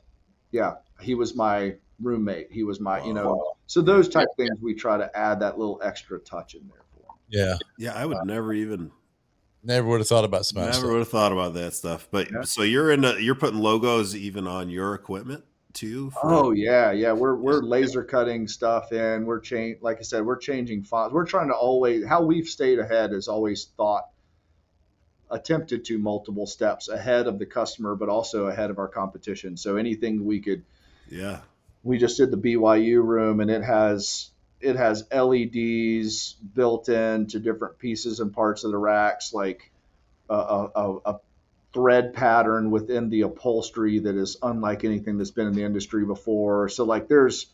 yeah, he was my roommate, he was my, Wow. so those type things we try to add that little extra touch in there for them. Yeah. Yeah. I would never Never would have thought about some of that never stuff. would have thought about that stuff. But Yeah. so you're putting logos even on your equipment too Oh yeah, we're laser cutting stuff in. Like I said, we're changing fonts. We're trying to always, how we've stayed ahead is always attempted to multiple steps ahead of the customer, but also ahead of our competition. So anything Yeah. we just did the BYU room, and it has LEDs built in to different pieces and parts of the racks. Like, a thread pattern within the upholstery that is unlike anything that's been in the industry before. So like there's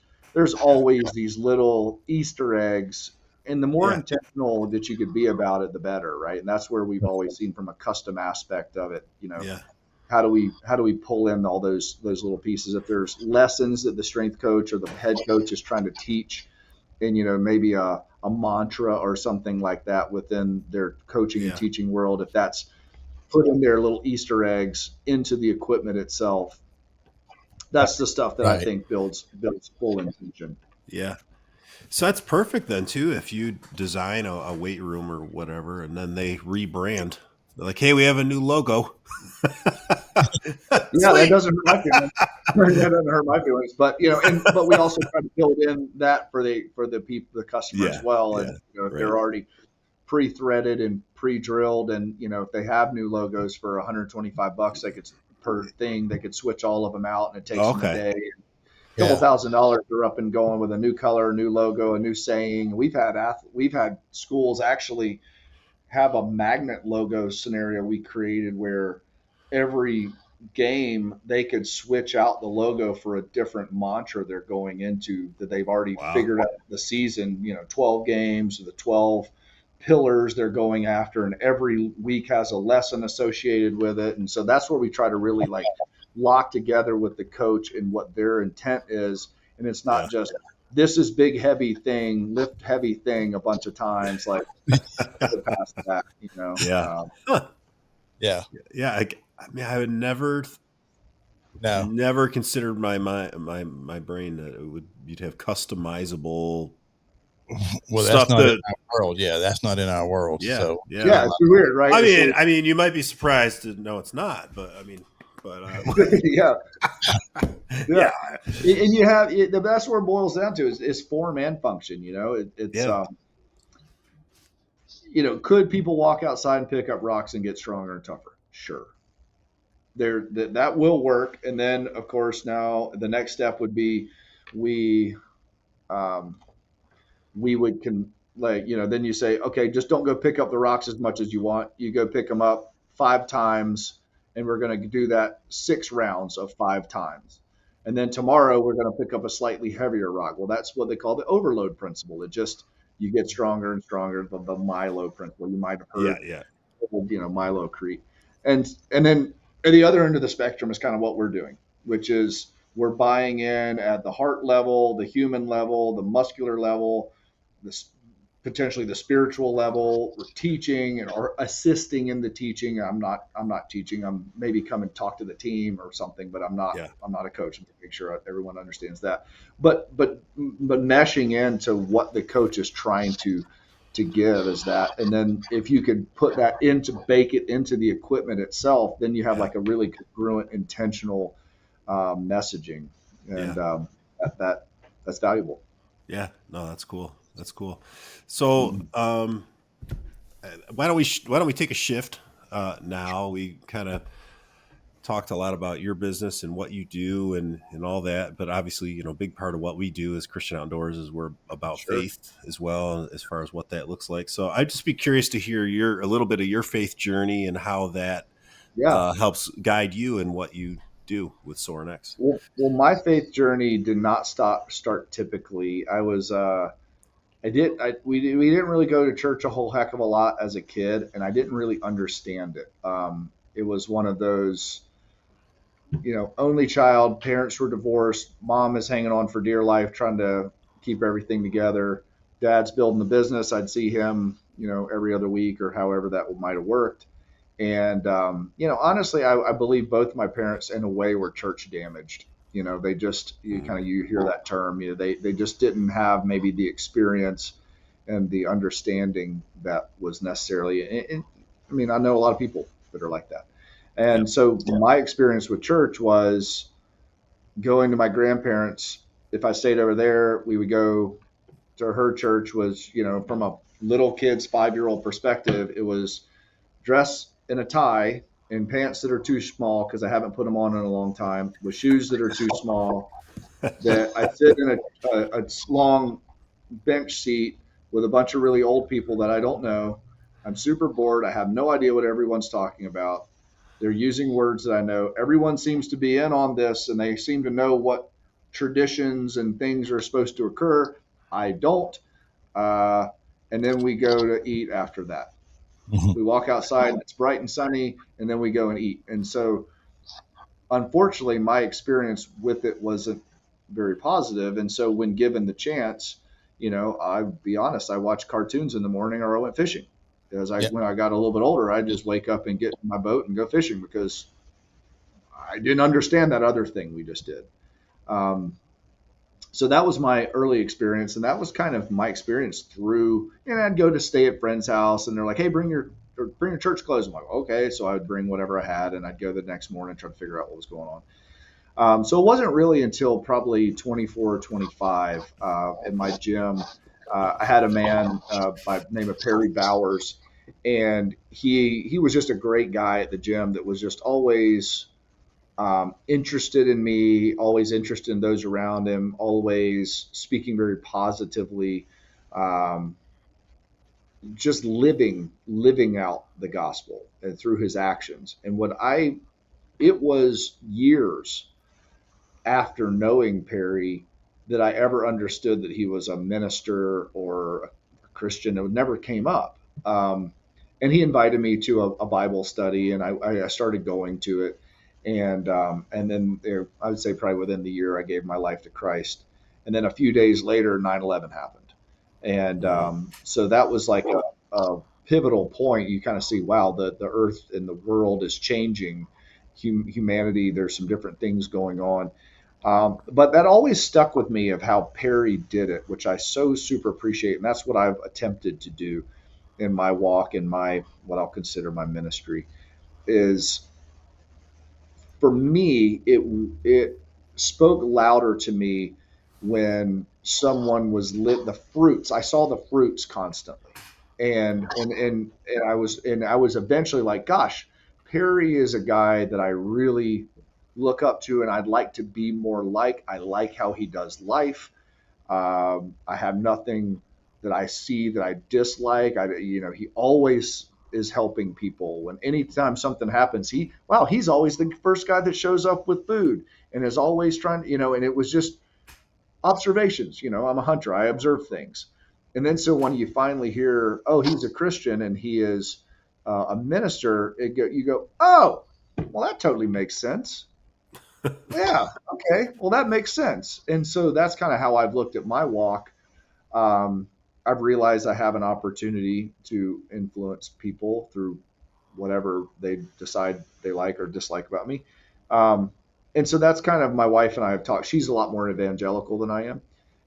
always these little Easter eggs, and the more Yeah. intentional that you could be about it, the better, right? And that's where we've always seen from a custom aspect of it. Yeah. How do we pull in all those little pieces? If there's lessons that the strength coach or the head coach is trying to teach, and maybe a mantra or something like that within their coaching and Yeah. teaching world, if that's put in their little Easter eggs into the equipment itself, that's the stuff that I Right. think builds full intention. Yeah. So that's perfect then too. If you design a weight room or whatever, and then they rebrand, they're like, "Hey, we have a new logo." Yeah, that doesn't hurt my feelings. That doesn't hurt my feelings. But but we also try to build in that for the people, the customer Yeah. as well. Yeah. And if Right. they're already pre-threaded and pre-drilled, and if they have new logos for $125, they could per thing, they could switch all of them out, and it takes them a Okay. day. A couple Yeah. $1,000, they're up and going with a new color, a new logo, a new saying. We've had schools actually have a magnet logo scenario we created where every game they could switch out the logo for a different mantra they're going into, that they've already Wow. figured out the season, 12 games, the 12 pillars they're going after, and every week has a lesson associated with it. And so that's where we try to really like lock together with the coach and what their intent is. And it's Yeah. not just this is big heavy thing, lift heavy thing a bunch of times, like past that, Yeah. Huh. Yeah. Yeah. I mean, I would never No. considered my brain that you'd have customizable Well, stuff that's not in that. our world. Yeah, that's not in our world. Yeah. So Yeah. Yeah, it's weird, right? I mean, you might be surprised to know it's not, but yeah, yeah. and you have the best where it boils down to is form and function. It's Yeah. Could people walk outside and pick up rocks and get stronger and tougher? Sure. That will work. And then of course now the next step would be we um, we would then you say, okay, just don't go pick up the rocks as much as you want. You go pick them up 5 times, and we're going to do that 6 rounds of 5 times. And then tomorrow we're going to pick up a slightly heavier rock. Well, that's what they call the overload principle. It just, you get stronger and stronger, the Milo principle. You might have heard, Yeah. Milocrete. And then at the other end of the spectrum is kind of what we're doing, which is we're buying in at the heart level, the human level, the muscular level, this potentially the spiritual level. We're teaching or assisting in the teaching. I'm not teaching. I'm maybe come and talk to the team or something, but I'm not a coach. I'm make sure everyone understands that. But meshing into what the coach is trying to give is that. And then if you could put that bake it into the equipment itself, then you have like a really congruent, intentional messaging, and that's valuable. Yeah. No, that's cool. That's cool. So, why don't we take a shift now? We kind of talked a lot about your business and what you do and all that, but obviously, a big part of what we do as Christian Outdoors is we're about faith as well, as far as what that looks like. So I'd just be curious to hear a little bit of your faith journey and how that helps guide you in what you do with SorinEx. Well, my faith journey did not start typically. We didn't really go to church a whole heck of a lot as a kid, and I didn't really understand it. It was one of those, only child, parents were divorced, mom is hanging on for dear life, trying to keep everything together. Dad's building the business. I'd see him, every other week or however that might have worked. And, honestly, I believe both my parents in a way were church damaged. They just, you hear that term, they just didn't have maybe the experience and the understanding that was necessarily, and I know a lot of people that are like that. And so my experience with church was going to my grandparents. If I stayed over there, we would go to her church. Was, from a little kid's 5-year-old perspective, it was dress in a tie and pants that are too small because I haven't put them on in a long time, with shoes that are too small, that I sit in a long bench seat with a bunch of really old people that I don't know, I'm super bored. I have no idea what everyone's talking about. They're using words that I know. Everyone seems to be in on this, and they seem to know what traditions and things are supposed to occur. I don't. Uh, and then we go to eat after that. Mhm. We walk outside, it's bright and sunny, and then we go and eat. And so, unfortunately, my experience with it wasn't very positive. And so, when given the chance, I'll be honest, I watched cartoons in the morning or I went fishing. Yeah. When I got a little bit older, I just wake up and get in my boat and go fishing because I didn't understand that other thing we just did. Um, so that was my early experience, and that was kind of my experience through. And I'd go to stay at friend's house, and they're like, "Hey, bring your church clothes." I'm like, "Okay," so I would bring whatever I had, and I'd go the next morning and try to figure out what was going on. So it wasn't really until probably 24 or 25 in my gym. I had a man by the name of Perry Bowers, and he was just a great guy at the gym that was just always interested in me, always interested in those around him, always speaking very positively, um, just living out the gospel and through his actions. And it was years after knowing Perry that I ever understood that he was a minister or a Christian. It never came up. And he invited me to a Bible study, and I started going to it. And then I would say probably within the year, I gave my life to Christ. And then a few days later, 9/11 happened. And so that was like a pivotal point. You kind of see, wow, the earth and the world is changing. Humanity, there's some different things going on. But that always stuck with me of how Perry did it, which I so super appreciate. And that's what I've attempted to do in my walk, in my, what I'll consider my ministry, is for me, it spoke louder to me when someone was lit the fruits. I saw the fruits constantly. And I was eventually like, gosh, Perry is a guy that I really look up to and I'd like to be more like. I like how he does life. I have nothing that I see that I dislike. He always is helping people. When anytime something happens, he's always the first guy that shows up with food and is always trying, and it was just observations. I'm a hunter. I observe things. And then so when you finally hear, oh, he's a Christian and he is a minister, you go, oh, well, that totally makes sense. Yeah. Okay. Well, that makes sense. And so that's kind of how I've looked at my walk. Um, I've realized I have an opportunity to influence people through whatever they decide they like or dislike about me. Um, and so that's kind of my wife and I have talked. She's a lot more evangelical than I am.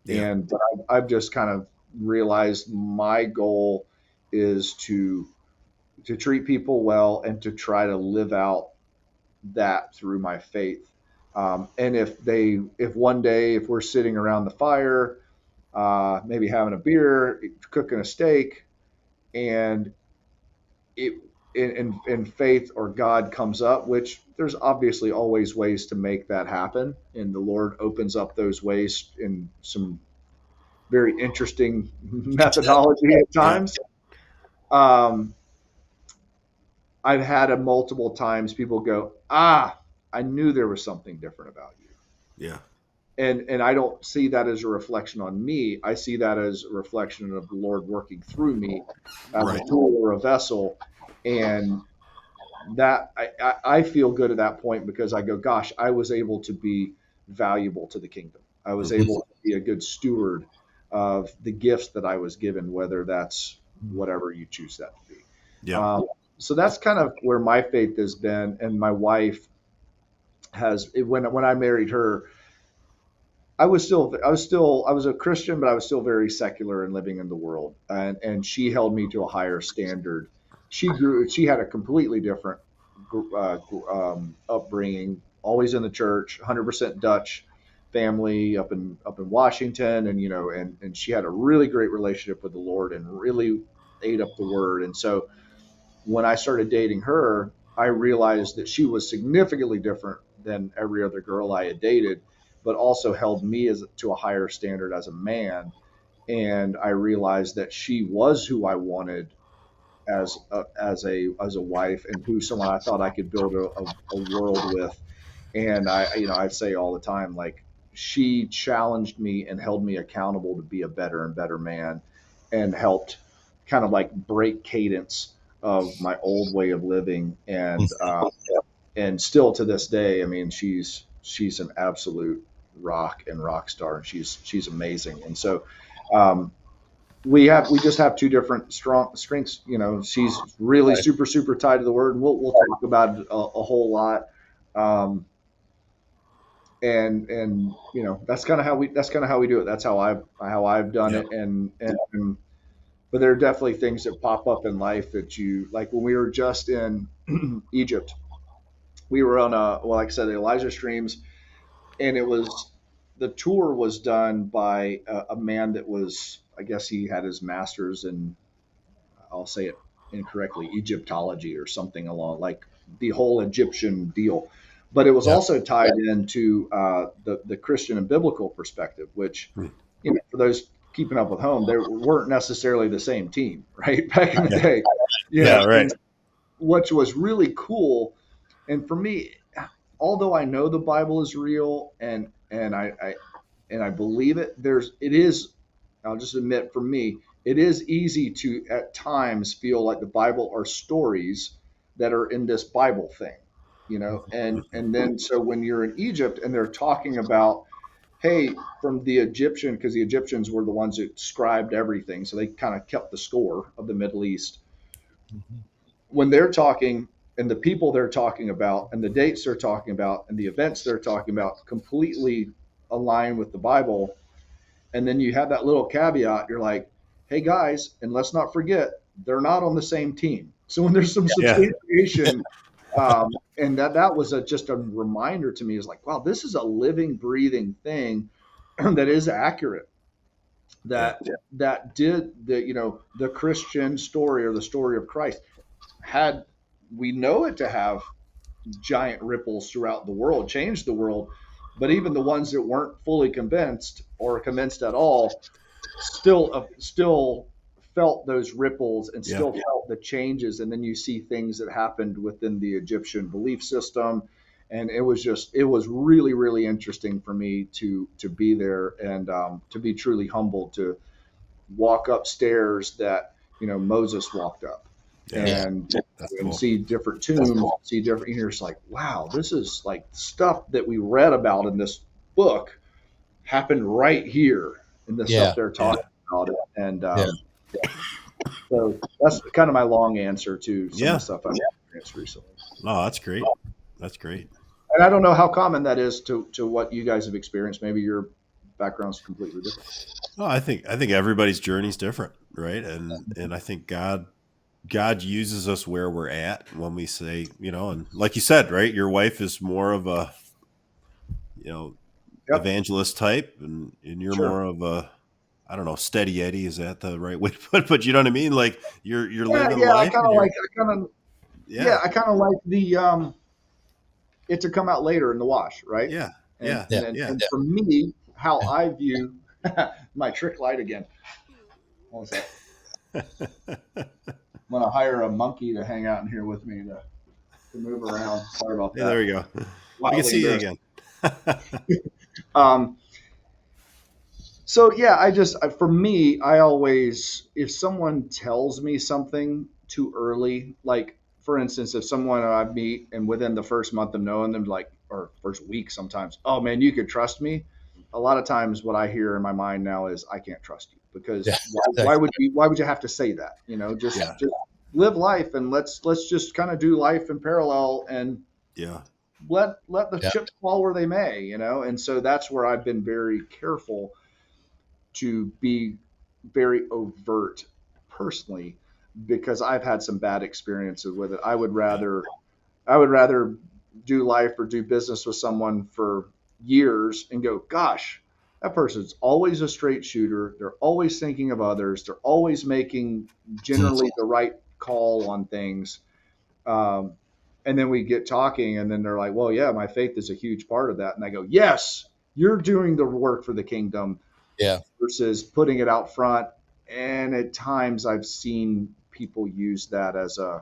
Yeah. And I've just kind of realized my goal is to treat people well and to try to live out that through my faith. And if one day, if we're sitting around the fire, maybe having a beer, cooking a steak, and it in faith or God comes up, which there's obviously always ways to make that happen, and the Lord opens up those ways in some very interesting methodology at Yeah. times. Um, I've had it multiple times. People go, I knew there was something different about you. Yeah. And I don't see that as a reflection on me. I see that as a reflection of the Lord working through me as a Right. tool or a vessel. And that I feel good at that point because I go, gosh, I was able to be valuable to the kingdom. I was Mhm. able to be a good steward of the gifts that I was given, whether that's whatever you choose that to be. Yep. So that's kind of where my faith has been. And my wife when I married her, I was a Christian, but I was still very secular and living in the world. And she held me to a higher standard. She had a completely different upbringing, always in the church, 100% Dutch family up in Washington. And, and she had a really great relationship with the Lord and really ate up the word. And so when I started dating her, I realized that she was significantly different than every other girl I had dated, but also held me to a higher standard as a man. And I realized that she was who I wanted as a wife, and who someone I thought I could build a world with. And I'd say all the time, like, she challenged me and held me accountable to be a better and better man, and helped kind of like break cadence of my old way of living. And still to this day, I mean, she's an absolute rock star, and she's amazing. And so, um, we just have two different strong strengths. She's really super tied to the word, and we'll talk about it a whole lot. And that's kind of how we do it. That's how I've done Yep. it. And but there are definitely things that pop up in life that you like. When we were just in Egypt, we were on like I said, the Elijah Streams, and the tour was done by a man that was, I guess he had his master's in, I'll say it incorrectly, Egyptology or something along like the whole Egyptian deal. But it was Yeah. also tied into the Christian and biblical perspective, which, Hmm. for those keeping up with home, they weren't necessarily the same team, right? Back in the Yeah. day. Yeah, right. And which was really cool. And for me, although I know the Bible is real, and I believe it, it is, I'll just admit, for me, it is easy to at times feel like the Bible are stories that are in this Bible thing, and then so when you're in Egypt and they're talking about, hey, from the Egyptian, because the Egyptians were the ones that scribed everything, so they kind of kept the score of the Middle East. When they're talking, and the people they're talking about, and the dates they're talking about, and the events they're talking about completely align with the Bible, and then you have that little caveat, you're like, hey guys, and let's not forget, they're not on the same team. So when there's some Yeah. substantiation, and that was just a reminder to me, is like, wow, this is a living, breathing thing that is accurate. Yeah. That did the Christian story, or the story of Christ, had, we know it to have giant ripples throughout the world, changed the world. But even the ones that weren't fully convinced, or convinced at all, still felt those ripples, and Yeah. still felt the changes. And then you see things that happened within the Egyptian belief system, and it was really, really interesting for me to be there, and to be truly humbled to walk upstairs that Moses walked up, Yeah. Yeah. and That's and cool. see different tombs, see different. You're just like, wow, this is like stuff that we read about in this book happened right here in the stuff Yeah. they're talking about. And Yeah. so that's kind of my long answer to some of Yeah. the stuff I've experienced recently. Oh, that's great. That's great. And I don't know how common that is to what you guys have experienced. Maybe your background's completely different. Oh, I think everybody's journey is different, right? And I think God uses us where we're at when we say, and like you said, right, your wife is more of a, Yep. evangelist type, and you're Sure. more of a, I don't know, steady Eddie. Is that the right way to put it? But you know what I mean? Like you're Yeah, living yeah. I life kind and of you're, like. yeah, I kind of like the it to come out later in the wash, right? yeah, And yeah, and Yeah. then yeah. and for me, how Yeah. I view my trick light again. What was that? I'm gonna hire a monkey to hang out in here with me to move around. Sorry about Hey, there that. we go. We can Wildly see you embarrassed. again. Um, so yeah, for me, I always, if someone tells me something too early, like for instance, if someone I meet and within the first month of knowing them, like, or first week sometimes, oh man, you could trust me. A lot of times what I hear in my mind now is, I can't trust you, because Yeah. why would you have to say that? Just Yeah, just live life, and let's just kind of do life in parallel, and yeah, let the Yeah. chips fall where they may. And so that's where I've been very careful to be very overt personally, because I've had some bad experiences with it. I would rather do life or do business with someone for years and go, gosh, that person's always a straight shooter. They're always thinking of others. They're always making generally the right call on things. Um, and then we get talking, and then they're like, well, yeah, my faith is a huge part of that. And I go, yes, you're doing the work for the kingdom, Yeah. versus putting it out front. And at times I've seen people use that as I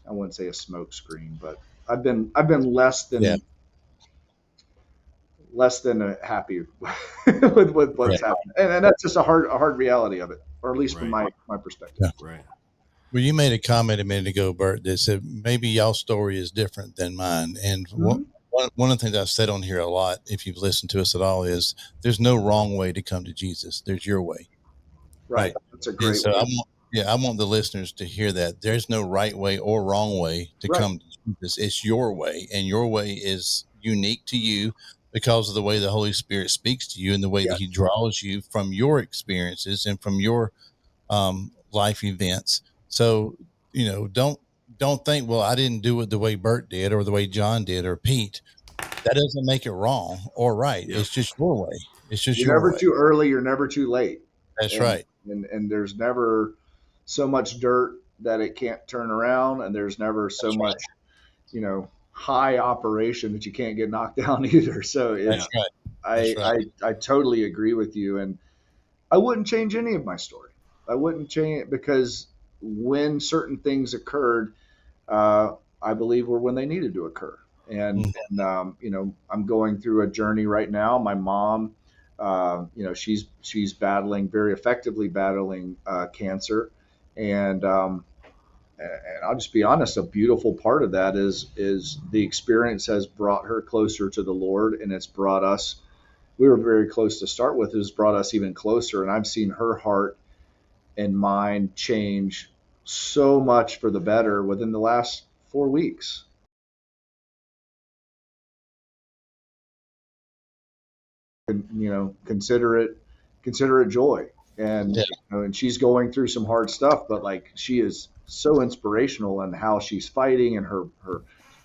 wouldn't say a smoke screen, but I've been less Yeah. than happy with Right. what's happened, and that's just a hard reality of it, or at least from Right. my perspective. Yeah. Right. Well, you made a comment a minute ago, Bert, that said maybe y'all's story is different than mine. And Mm-hmm. one of the things I've said on here a lot, if you've listened to us at all, is there's no wrong way to come to Jesus. There's your way. Right. Right. That's a And great so way. I want the listeners to hear that there's no right way or wrong way to Right. come to Jesus. It's your way, and your way is unique to you because of the way the Holy Spirit speaks to you and the way that He Yes. draws you from your experiences and from your life events. So, don't think, well, I didn't do it the way Bert did or the way John did or Pete. That doesn't make it wrong or right. Yeah. It's just your way. It's just You're your never way. too early. You're never too late. That's And right. there's never so much dirt that it can't turn around, and there's never so That's much, right. high operation that you can't get knocked down either. So Yeah. That's right. That's right. I totally agree with you, and I wouldn't change any of my story. I wouldn't change it because when certain things occurred, I believe were when they needed to occur. Mm. And I'm going through a journey right now. My mom, she's battling very effectively battling cancer, and I'll just be honest. A beautiful part of that is the experience has brought her closer to the Lord, and it's brought us. We were very close to start with. It has brought us even closer, and I've seen her heart and mind change so much for the better within the last 4 weeks. Consider it joy, and Yeah. and she's going through some hard stuff, but like she is so inspirational in how she's fighting and her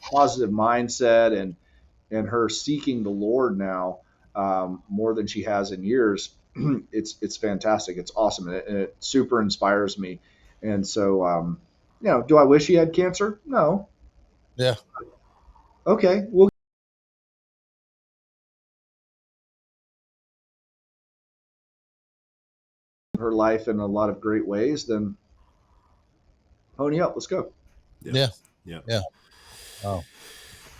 positive mindset and her seeking the Lord now, more than she has in years. It's fantastic. It's awesome, and it super inspires me. And so, do I wish he had cancer? No. Yeah. Okay, well, her life in a lot of great ways. Then pony up, let's go. Yeah. Yeah. Yeah. Yeah. Oh,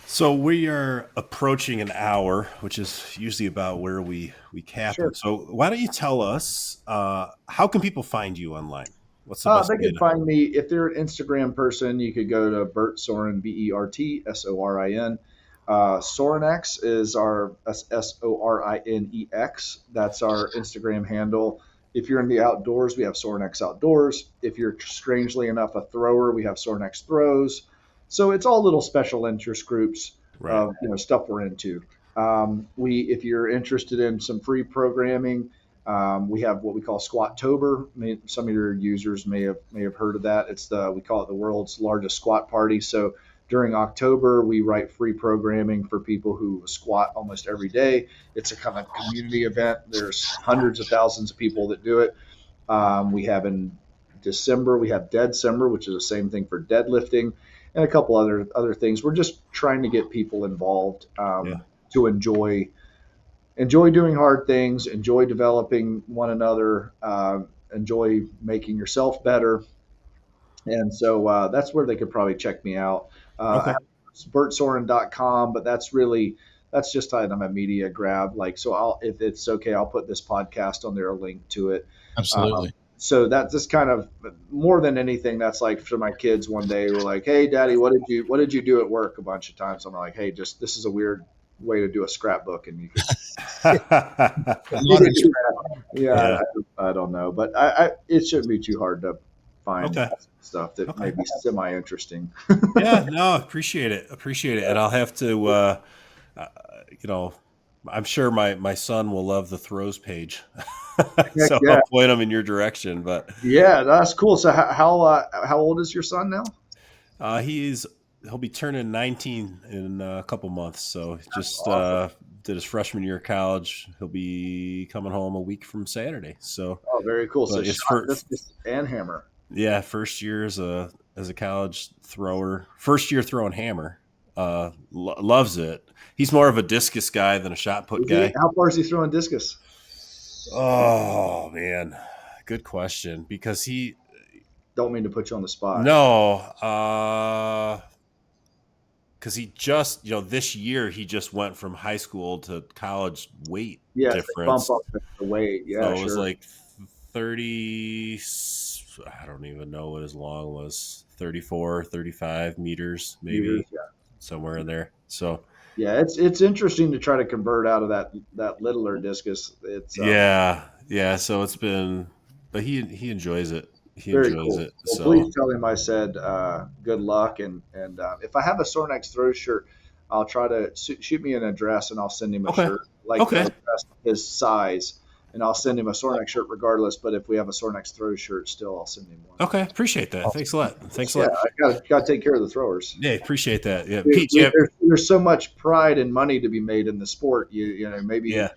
So we are approaching an hour, which is usually about where we cap Sure. them. So why don't you tell us how can people find you online? What's the best They way could find me if they're an Instagram person. You could go to Bert Sorin, BertSorin. SorinEx is our SORINEX. That's our Instagram handle. If you're in the outdoors, we have SorinEx Outdoors. If you're strangely enough a thrower, we have SorinEx Throws. So it's all little special interest groups Right. of stuff we're into. If you're interested in some free programming, we have what we call Squattober. Some of your users may have heard of that. We call it the world's largest squat party. So during October, we write free programming for people who squat almost every day. It's a kind of community event. There's hundreds of thousands of people that do it. We have in December, we have Dead December, which is the same thing for deadlifting, and a couple other things. We're just trying to get people involved Yeah. to enjoy doing hard things, enjoy developing one another, enjoy making yourself better. And so that's where they could probably check me out. Okay. I have BertSorin.com, but that's just kind of a media grab. Like, so if it's okay, I'll put this podcast on there, a link to it. absolutely. So that's just kind of more than anything. That's like for my kids one day were like, "Hey, Daddy, what did you do at work?" A bunch of times I'm like, "Hey, just this is a weird way to do a scrapbook," and you could Modern yeah, I don't know, but it shouldn't be too hard to find Okay. stuff that Okay. may be semi interesting. Yeah, no, appreciate it. And I'll have to, I'm sure my son will love the throws page. Heck So yeah, I'll point him in your direction, but yeah, that's cool. So how old is your son now? he'll be turning 19 in a couple months. So just Awesome. did his freshman year of college. He'll be coming home a week from Saturday. So, Oh, very cool. So but it's shot, discus, and hammer. yeah, first year as a college thrower, first year throwing hammer. Loves it. He's more of a discus guy than a shot put Is he? guy. How far is he throwing discus? Oh man, good question. Because The Don't mean to put you on the spot. No, because he just, this year he just went from high school to college weight Yes, they bump difference. up the weight. Yeah, So it was sure. like 30, I don't even know what his long was, 34, 35 meters, Meters, maybe somewhere in there. So yeah. It's interesting to try to convert out of that littler discus. It's yeah. So it's been, but he enjoys it. He very enjoys cool. it. Well, So please tell him I said good luck, and if I have a SorinEx throw shirt, I'll try to shoot me an address, and I'll send him a okay, shirt like okay, his size, and I'll send him a SorinEx shirt regardless. But if we have a SorinEx throw shirt, still I'll send him one. okay. Appreciate that. Thanks a lot. Thanks a Yeah, lot. I got to take care of the throwers. Yeah, appreciate that. Yeah, Pete, Jeff. There's so much pride and money to be made in the sport. Maybe Yeah.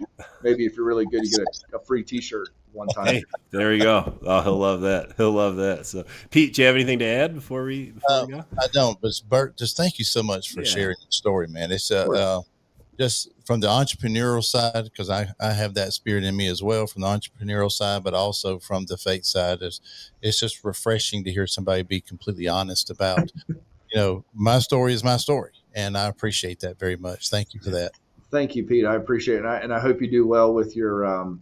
if you're really good, you get a free T-shirt one time. Hey, there you go. Oh, he'll love that. He'll love that. So, Pete, do you have anything to add before we go? I don't, but Bert, just thank you so much for Yeah. sharing your story, man. It's Sure. just from the entrepreneurial side, because I have that spirit in me as well from the entrepreneurial side, but also from the faith side. It's just refreshing to hear somebody be completely honest about, my story is my story, and I appreciate that very much. Thank you for that. Thank you, Pete. I appreciate it, and I hope you do well with your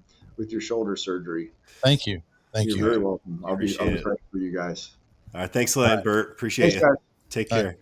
shoulder surgery. Thank you. Thank You're you. very welcome. I'll be Appreciate it. praying for you guys. All right. Thanks a lot, All right. Bert. Appreciate Thanks, you. guys. Take All right. care.